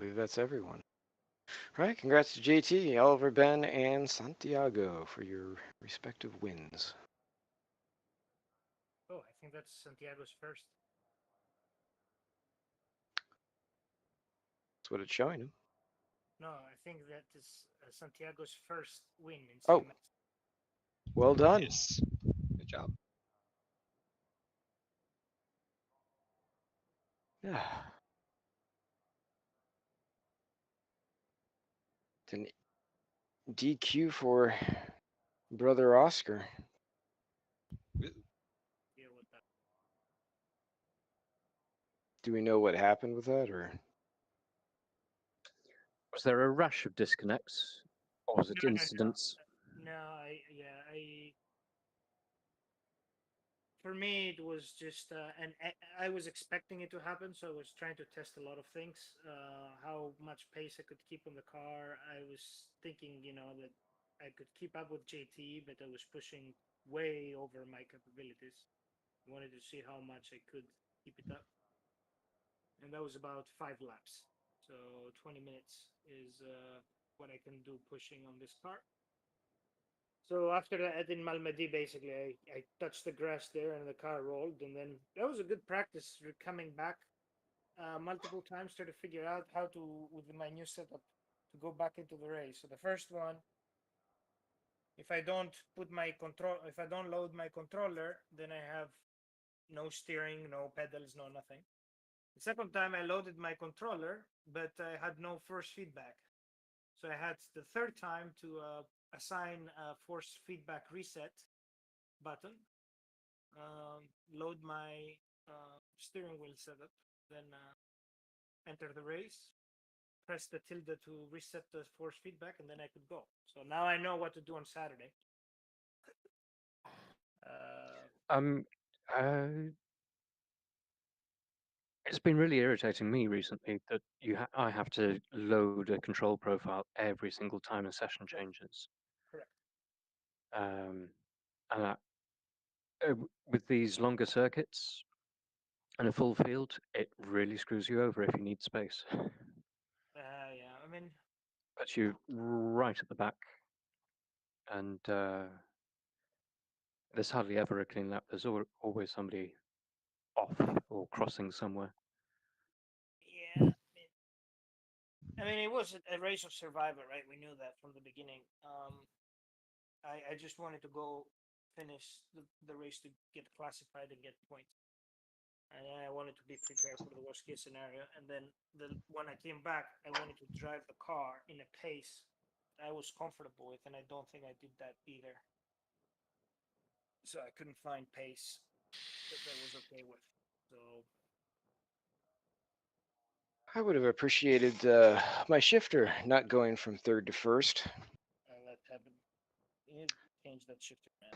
believe that's everyone. All right, congrats to JT, Oliver, Ben, and Santiago for your respective wins. Oh, I think that's Santiago's first. That's what it's showing him. No, I think that is Santiago's first win in Oh. CMS. Well done. Nice. Good job. Yeah. An DQ for brother Oscar. Deal with that. Do we know what happened with that, or? Was there a rush of disconnects, or was it No, incidents? No, for me it was just and I was expecting it to happen, so I was trying to test a lot of things, how much pace I could keep on the car. I was thinking, that I could keep up with JT, but I was pushing way over my capabilities. I wanted to see how much I could keep it up, and that was about 5 laps. So 20 minutes is what I can do pushing on this car. So after that in Malmedy, basically, I touched the grass there and the car rolled, and then that was a good practice coming back multiple times to figure out how to, with my new setup, to go back into the race. So the first one, if I don't load my controller, then I have no steering, no pedals, no nothing. The second time I loaded my controller, but I had no force feedback. So I had the third time to assign a force feedback reset button, load my steering wheel setup, then enter the race, press the tilde to reset the force feedback, and then I could go. So now I know what to do on Saturday. It's been really irritating me recently that I have to load a control profile every single time a session changes. Correct. And with these longer circuits and a full field, it really screws you over if you need space. Yeah, I mean, Puts you right at the back, and there's hardly ever a clean lap. There's always somebody off or crossing somewhere. yeah. I mean, it was a race of survivor, right? We knew that from the beginning. I just wanted to go finish the race to get classified and get points. And then I wanted to be prepared for the worst case scenario. And then when I came back, I wanted to drive the car in a pace I was comfortable with, and I don't think I did that either. So I couldn't find pace that I was okay with. So I would have appreciated my shifter not going from third to first. that happened. You need to change that shifter, man.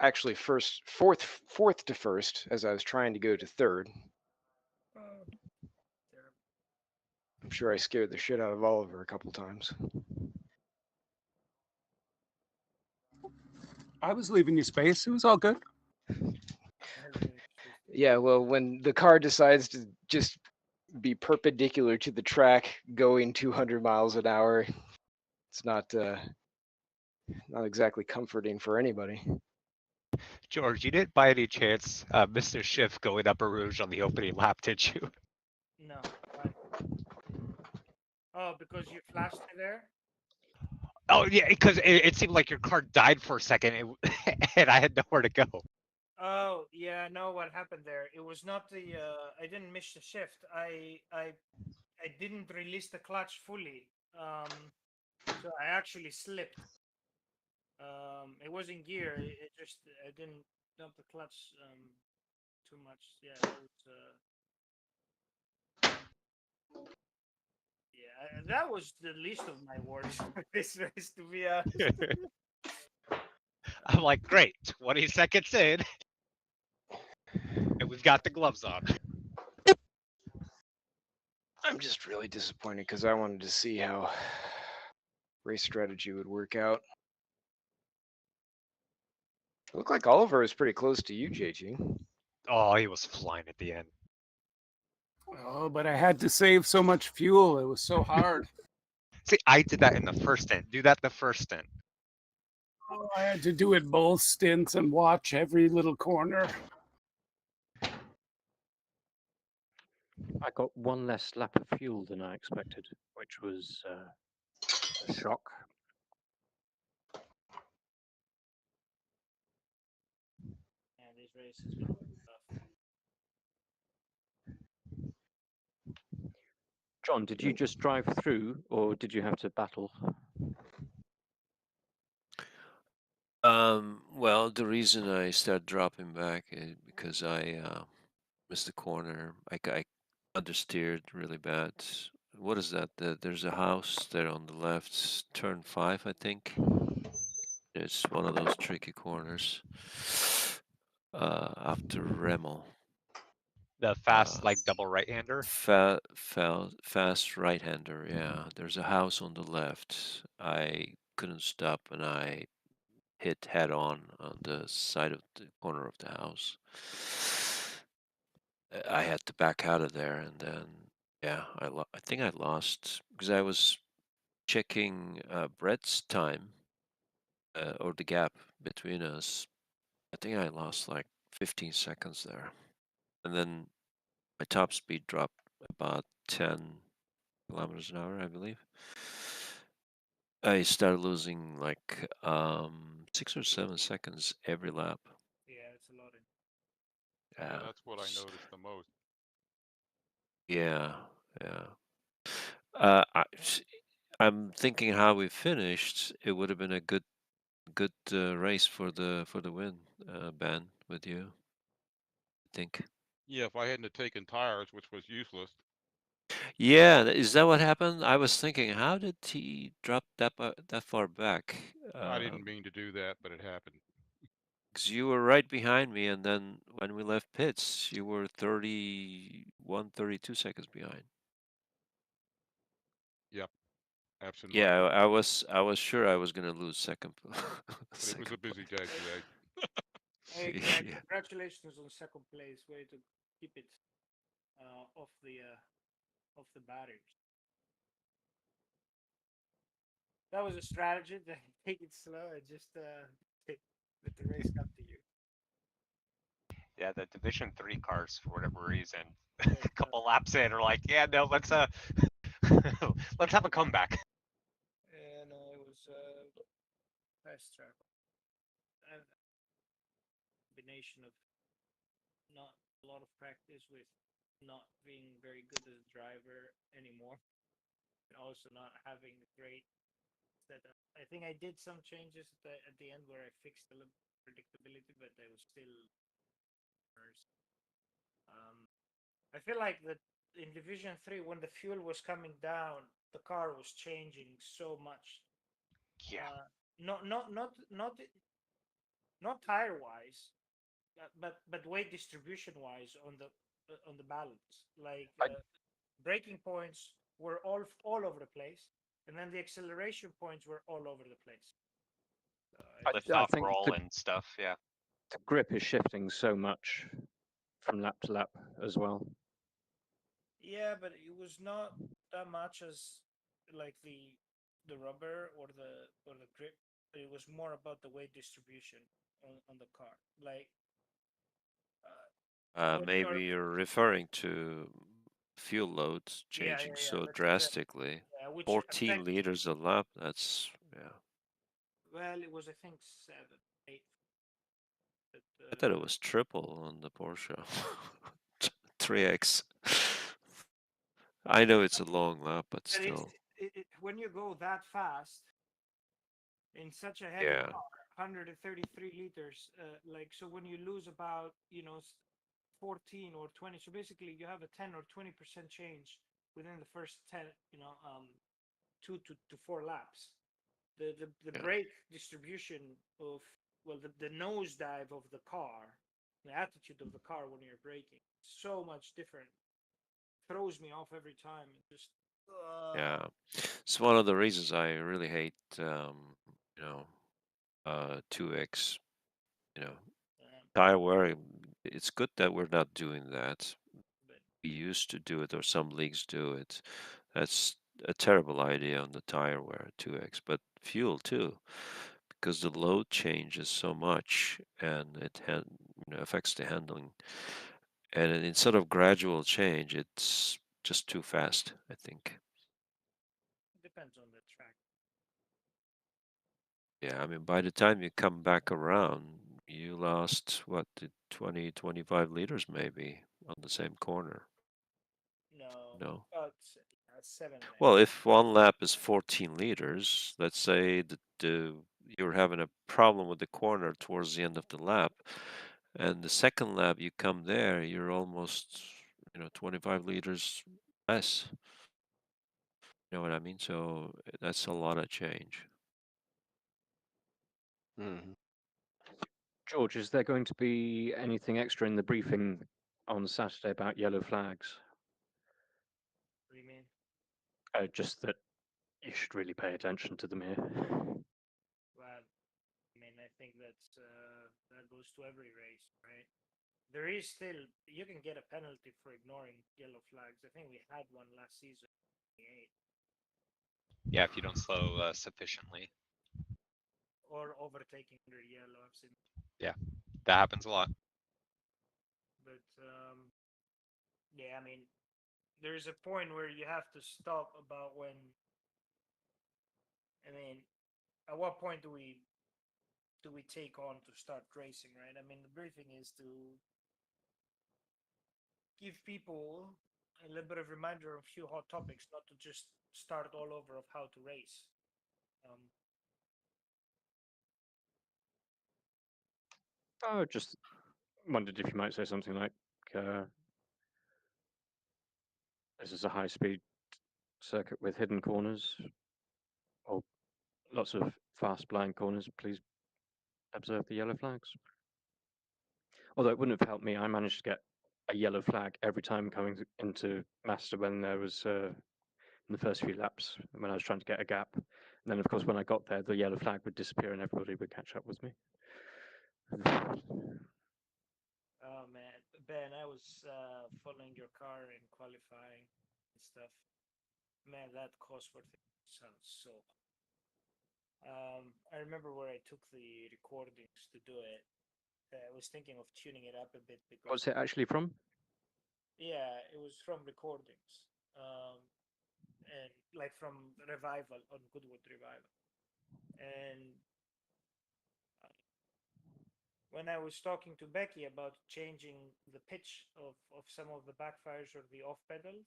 Actually, fourth to first, as I was trying to go to third. Terrible. I'm sure I scared the shit out of Oliver a couple times. I was leaving you space. It was all good. Yeah, well, when the car decides to just be perpendicular to the track going 200 miles an hour, it's not exactly comforting for anybody. George, you didn't by any chance Mr. Schiff going up a Rouge on the opening lap, did you? No. Why? Oh, because you flashed me there? Oh, yeah, because it seemed like your car died for a second and I had nowhere to go. Oh, yeah, no, what happened there? It was not the I didn't miss the shift. I didn't release the clutch fully. So I actually slipped. It was in gear. It just I didn't dump the clutch too much. Yeah, that was yeah, that was the least of my worries for this race, to be honest. I'm like, great, 20 seconds in, and we've got the gloves on. I'm just really disappointed because I wanted to see how race strategy would work out. It looked like Oliver was pretty close to you, JG. Oh, he was flying at the end. Oh, but I had to save so much fuel. It was so hard. See, I did that in the first stint. Do that the first stint. Oh, I had to do it both stints and watch every little corner. I got one less lap of fuel than I expected, which was a shock. Yeah, this race has been tough. John, did you just drive through, or did you have to battle? Well, the reason I started dropping back is because I missed the corner. I understeered really bad. What is that? There's a house there on the left, turn 5, I think. It's one of those tricky corners. After Remmel. The fast, like double right-hander. Fast right-hander. Yeah, there's a house on the left. I couldn't stop, and I hit head on the side of the corner of the house. I had to back out of there, and then yeah, I think I lost because I was checking Brett's time or the gap between us. I think I lost like 15 seconds there, and then my top speed dropped about 10 kilometers an hour, I believe. I started losing like 6 or 7 seconds every lap. Yeah, it's a lot. Yeah, Yeah, that's what I noticed the most. yeah, yeah. I'm thinking how we finished. It would have been a good race for the win, Ben, with you. I think. Yeah, if I hadn't have taken tires, which was useless. Yeah, is that what happened? I was thinking, how did he drop that far back? I didn't mean to do that, but it happened. Because you were right behind me, and then when we left pits, you were 31, 32 seconds behind. Yep, Yeah, absent-minded. I was sure I was gonna lose second. But it was a second busy day today. Hey, yeah. congratulations on second place. Way to keep it off the batteries. That was a strategy. To take it slow and just let the race come to you. Yeah, the Division 3 cars, for whatever reason, Yeah, a couple laps in are like, yeah, no, let's let's have a comeback. and it was fast track. A combination of not a lot of practice with not being very good as a driver anymore, and also not having a great setup. I think I did some changes at the end where I fixed a little predictability, but there was still errors. I feel like that in Division 3, when the fuel was coming down, the car was changing so much. Yeah. Not tire wise, but weight distribution wise on the balance. Like braking points were all over the place, and then the acceleration points were all over the place. Lift I off think roll and stuff. Yeah. the grip is shifting so much from lap to lap as well. Yeah, but it was not that much as like the rubber or the grip. It was more about the weight distribution on the car. Like when you're Maybe you're referring to fuel loads changing yeah, so that's exactly drastically. which 14 affects. liters a lap. That's yeah. Well, it was I think 7, 8. But I thought it was triple on the Porsche. 3x. I know it's a long lap, but but still. when you go that fast in such a heavy Yeah. car, 133 liters, like so when you lose about 14 or 20, so basically you have a 10 or 20% change within the first 10, 2 to 4 laps. The Yeah. brake distribution of the nosedive of the car, the attitude of the car when you're braking, so much different. Throws me off every time. It just Yeah. It's one of the reasons I really hate, you know, 2x, you know, um, tire wearing. It's good that we're not doing that. but we used to do it or some leagues do it. That's a terrible idea on the tire wear 2x, but fuel too, because the load changes so much and it affects the handling. And instead of gradual change, it's just too fast, I think. Depends on the track. Yeah, I mean, by the time you come back around, you lost what, 20, 25 liters maybe on the same corner. No, No. about 7 Well, maybe. if one lap is 14 liters, let's say that you're having a problem with the corner towards the end of the lap, and the second lap you come there, you're almost, 25 liters less. You know what I mean? So that's a lot of change. Mhm. George, is there going to be anything extra in the briefing on Saturday about yellow flags? What do you mean? Just that you should really pay attention to them here. Well, I mean, I think that goes to every race, right? There is still, you can get a penalty for ignoring yellow flags. I think we had one last season, 28, Yeah, if you don't slow sufficiently. or overtaking under yellow. I've seen, That happens a lot. but yeah, I mean, there's a point where you have to stop about when. I mean, at what point do we take on to start racing, right? I mean, the briefing is to give people a little bit of reminder of a few hot topics, not to just start all over of how to race. I just wondered if you might say something like, this is a high-speed circuit with hidden corners, or lots of fast blind corners. Please observe the yellow flags. Although it wouldn't have helped me, I managed to get a yellow flag every time coming into Master when there was in the first few laps when I was trying to get a gap. And then, of course, when I got there, the yellow flag would disappear and everybody would catch up with me. Oh man, Ben, I was following your car in qualifying and stuff. Man, that Cosworth thing sounds so. I remember where I took the recordings to do it. I was thinking of tuning it up a bit because What's it actually from? yeah, it was from recordings, and like from Revival on Goodwood Revival, and when I was talking to Becky about changing the pitch of some of the backfires or the off pedals,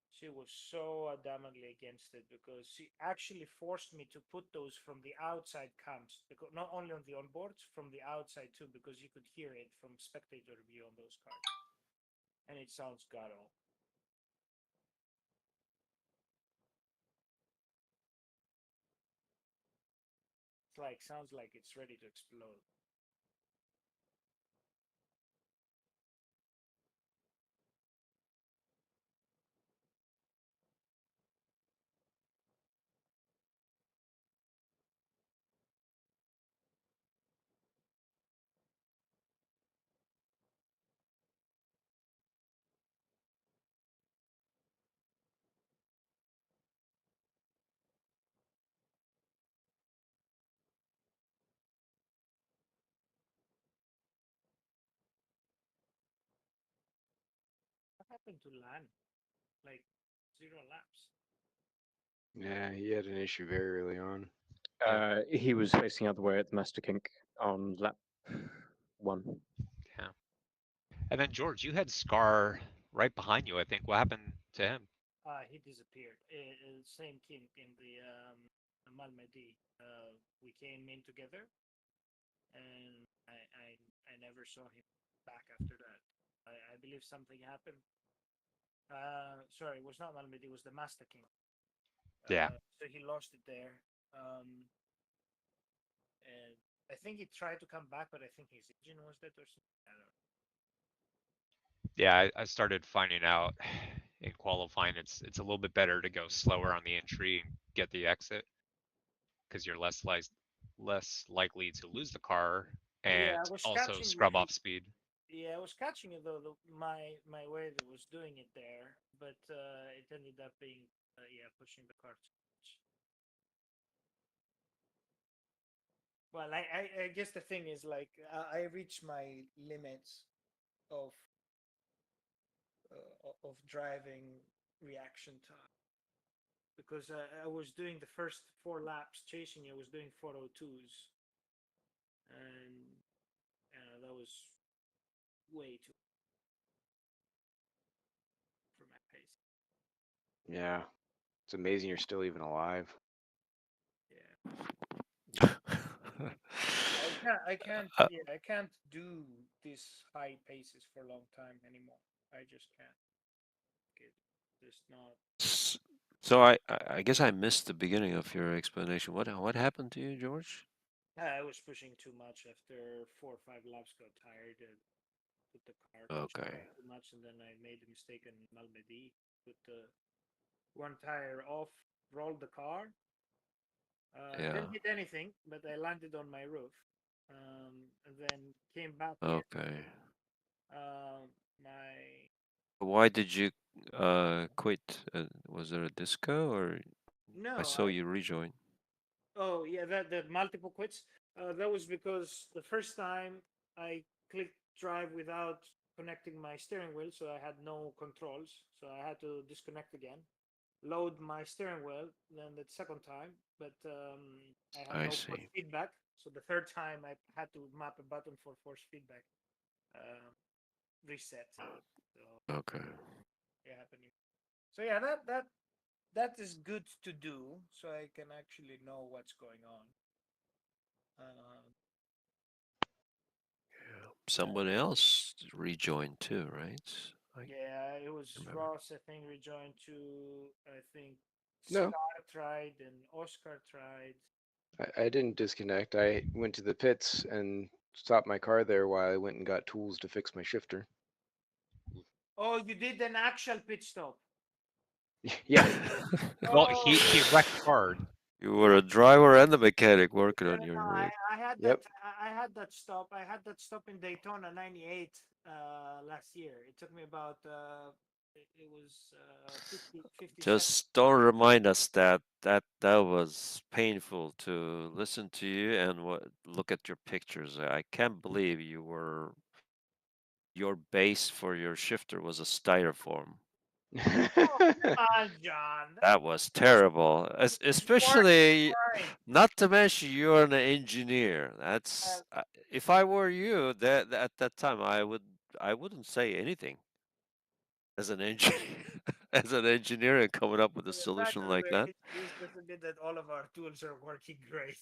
she was so adamantly against it because she actually forced me to put those from the outside cams, because not only on the onboards, from the outside too, because you could hear it from spectator view on those cars, and it sounds god awful. It's like sounds like it's ready to explode. What happened to Lan? Like 0 laps. Yeah, he had an issue very early on. He was facing the other way at the Master Kink on lap 1. Yeah. And then George, you had Scar right behind you. I think. What happened to him? He disappeared. Same kink in the Malmö D. We came in together, and I never saw him back after that. I believe something happened. Sorry, it was not Malmö D. It was the Master King. Yeah. So he lost it there. And I think he tried to come back, but I think his engine was dead or something. I don't know. Yeah, I started finding out in qualifying it's a little bit better to go slower on the entry and get the exit because you're less likely to lose the car Yeah, I and was also catching your scrub off heat. speed. Yeah, I was catching it though. My way that was doing it there, but it ended up being yeah, pushing the car too much. Well, I guess the thing is like I reached my limits of of driving reaction time because I was doing the first 4 laps chasing. I was doing 402s, and that was way too for my pace. Yeah. It's amazing you're still even alive. Yeah. I can't do these high paces for a long time anymore. I just can't. Just not. So I guess I missed the beginning of your explanation. What happened to you, George? I was pushing too much after 4 or 5 laps. Got tired and put the car Okay. too much, and then I made a mistake in Malmedy. Put the one tire off, rolled the car. Yeah. Didn't hit anything, but I landed on my roof. And then came back in. Okay. My Why did you quit? Was there a disco or no, I saw you rejoin? Oh yeah, that the multiple quits. That was because the first time I clicked drive without connecting my steering wheel, so I had no controls. So I had to disconnect again, load my steering wheel. Then the second time, but I had I no force see. feedback. So the third time I had to map a button for force feedback. Reset. So Okay. yeah, happening. So yeah, that is good to do, so I can actually know what's going on. Someone else rejoined too, right? Yeah, it was remember. Ross, I think, rejoined to, I think, No. Scar tried and Oscar tried. I didn't disconnect. I went to the pits and stopped my car there while I went and got tools to fix my shifter. Oh, you did an actual pit stop. Yeah. Well, Oh, he wrecked hard. You were a driver and a mechanic working on no, your rig. I had Yep. that. I had that stop. I had that stop in Daytona '98 last year. It took me about. It was 50 seconds. Just don't remind us that was painful to listen to you and look at your pictures. I can't believe your base for your shifter was a styrofoam. Oh, come on, John. That was terrible. Especially, not to mention you're an engineer. That's if I were you, that at that time I wouldn't say anything as an engineer, as an engineer and coming up with a The fact solution of like that. it is doesn't mean that all of our tools are working great.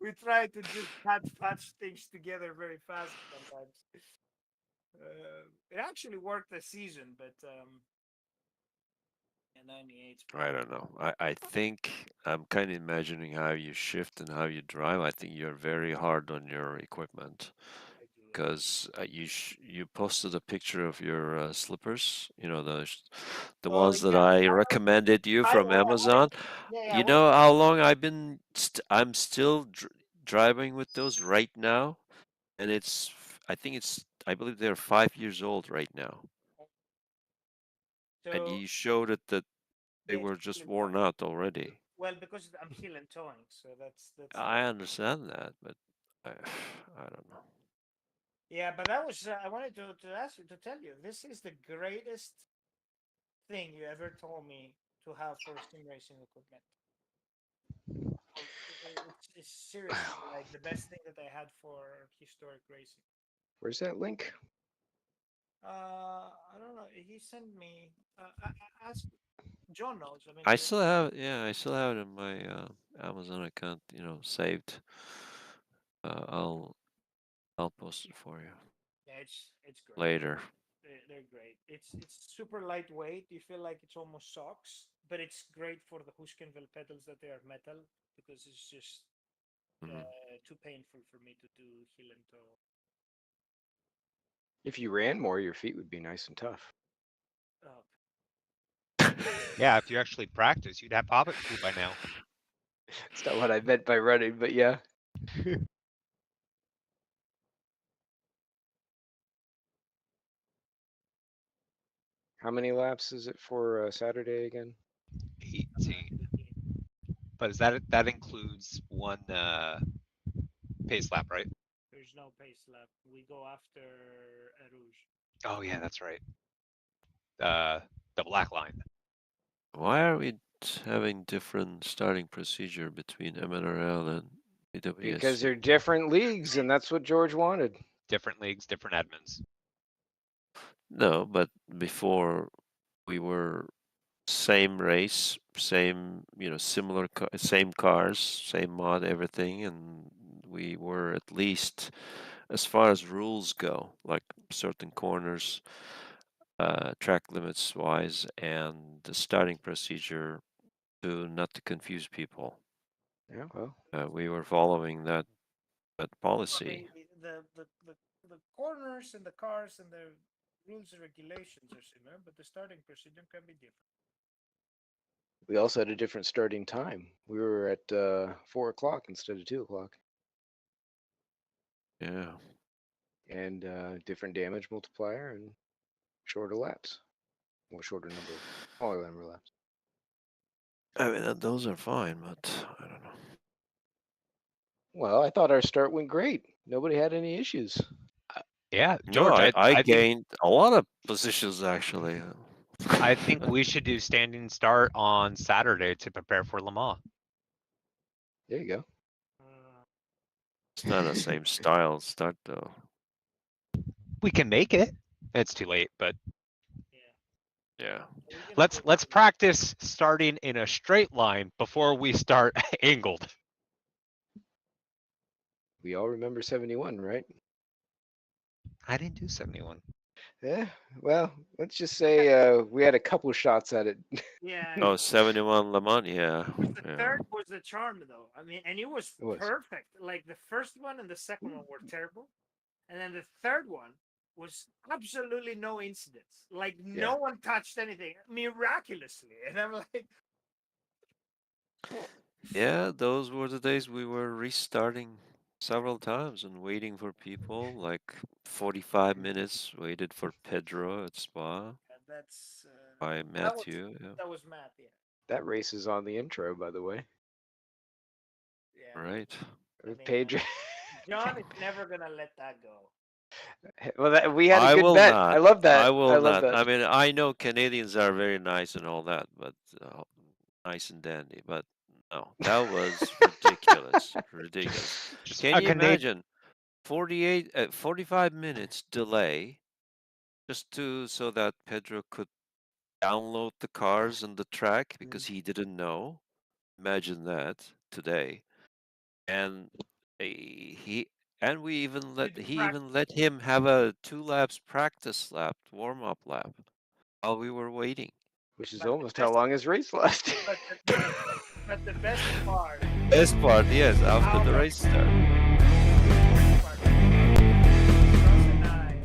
We try to just patch things together very fast sometimes. It actually worked this season, but in '98. I don't know. I think I'm kind of imagining how you shift and how you drive. I think you're very hard on your equipment because you posted a picture of your slippers. You know the Oh ones that yeah, I recommended you from Amazon. yeah. You know how long I've been? I'm still driving with those right now, and I believe they're 5 years old right now. And So you showed it that they they're were just still worn going. out already. Well, because I'm heel and towing, so that's I understand that, but I don't know. yeah. But that was I wanted to ask you to tell you this is the greatest thing you ever told me to have for sim racing equipment. It's seriously like the best thing that I had for historic racing. Where's that link? I don't know. He sent me. Ask John knows. I mean, I still have it in my Amazon account, saved. I'll post it for you yeah, it's great. later. They're great. It's super lightweight. You feel like it's almost socks, but it's great for the Huskenville pedals that they are metal because it's just too painful for me to do heel and toe. If you ran more, your feet would be nice and tough. Oh. Yeah, if you actually practice, you'd have poppet feet by now. That's not what I meant by running, but yeah. How many laps is it for Saturday again? 18. But is that includes one pace lap, right? There's no pace lap. We go after Rouge. Oh yeah, that's right. The black line. Why are we having different starting procedure between MNRL and AWS? Because they're different leagues, and that's what George wanted. Different leagues, different admins. No, but before we were same race, same, similar, same cars, same mod, everything, and we were at least, as far as rules go, like certain corners, track limits wise, and the starting procedure not to confuse people. Yeah, well, We were following that policy. I mean, the corners and the cars and the rules and regulations are similar, but the starting procedure can be different. we also had a different starting time. We were at 4 o'clock instead of 2 o'clock, Yeah. and different damage multiplier and shorter laps, or smaller number of laps. I mean, those are fine, but I don't know. Well, I thought our start went great. Nobody had any issues. Yeah, No, George, I think, gained a lot of positions actually. I think we should do standing start on Saturday to prepare for Le Mans. There you go. It's not the same style start though. We can make it. It's too late, but Yeah. let's practice starting in a straight line before we start angled. We all remember 71, right? I didn't do 71. Yeah. Well, let's just say we had a couple shots at it. Yeah. Oh, 71 Le Mans, yeah. The third was the charm, though. I mean, and it was perfect. Like the first one and the second one were terrible, and then the third one was absolutely no incidents. Like no one touched anything miraculously, and I'm like, Yeah, those were the days we were restarting several times and waiting for people, like 45 minutes, waited for Pedro at Spa that's by Matthew. that was Matt. Yeah. That race is on the intro, by the way. Yeah. Right. With Pedro. John is never gonna let that go. Well, we had a good bet. Not. I love that. I will love not. that. I mean, I know Canadians are very nice and all that, but nice and dandy. But no, that was ridiculous. Ridiculous. Can you imagine 45 minutes delay just so that Pedro could download the cars and the track because he didn't know? Imagine that today. And he even let him have a 2 laps practice lap, warm up lap, while we were waiting. Which is almost how long his race lasted. But the best part. Best part, yes, after the race start.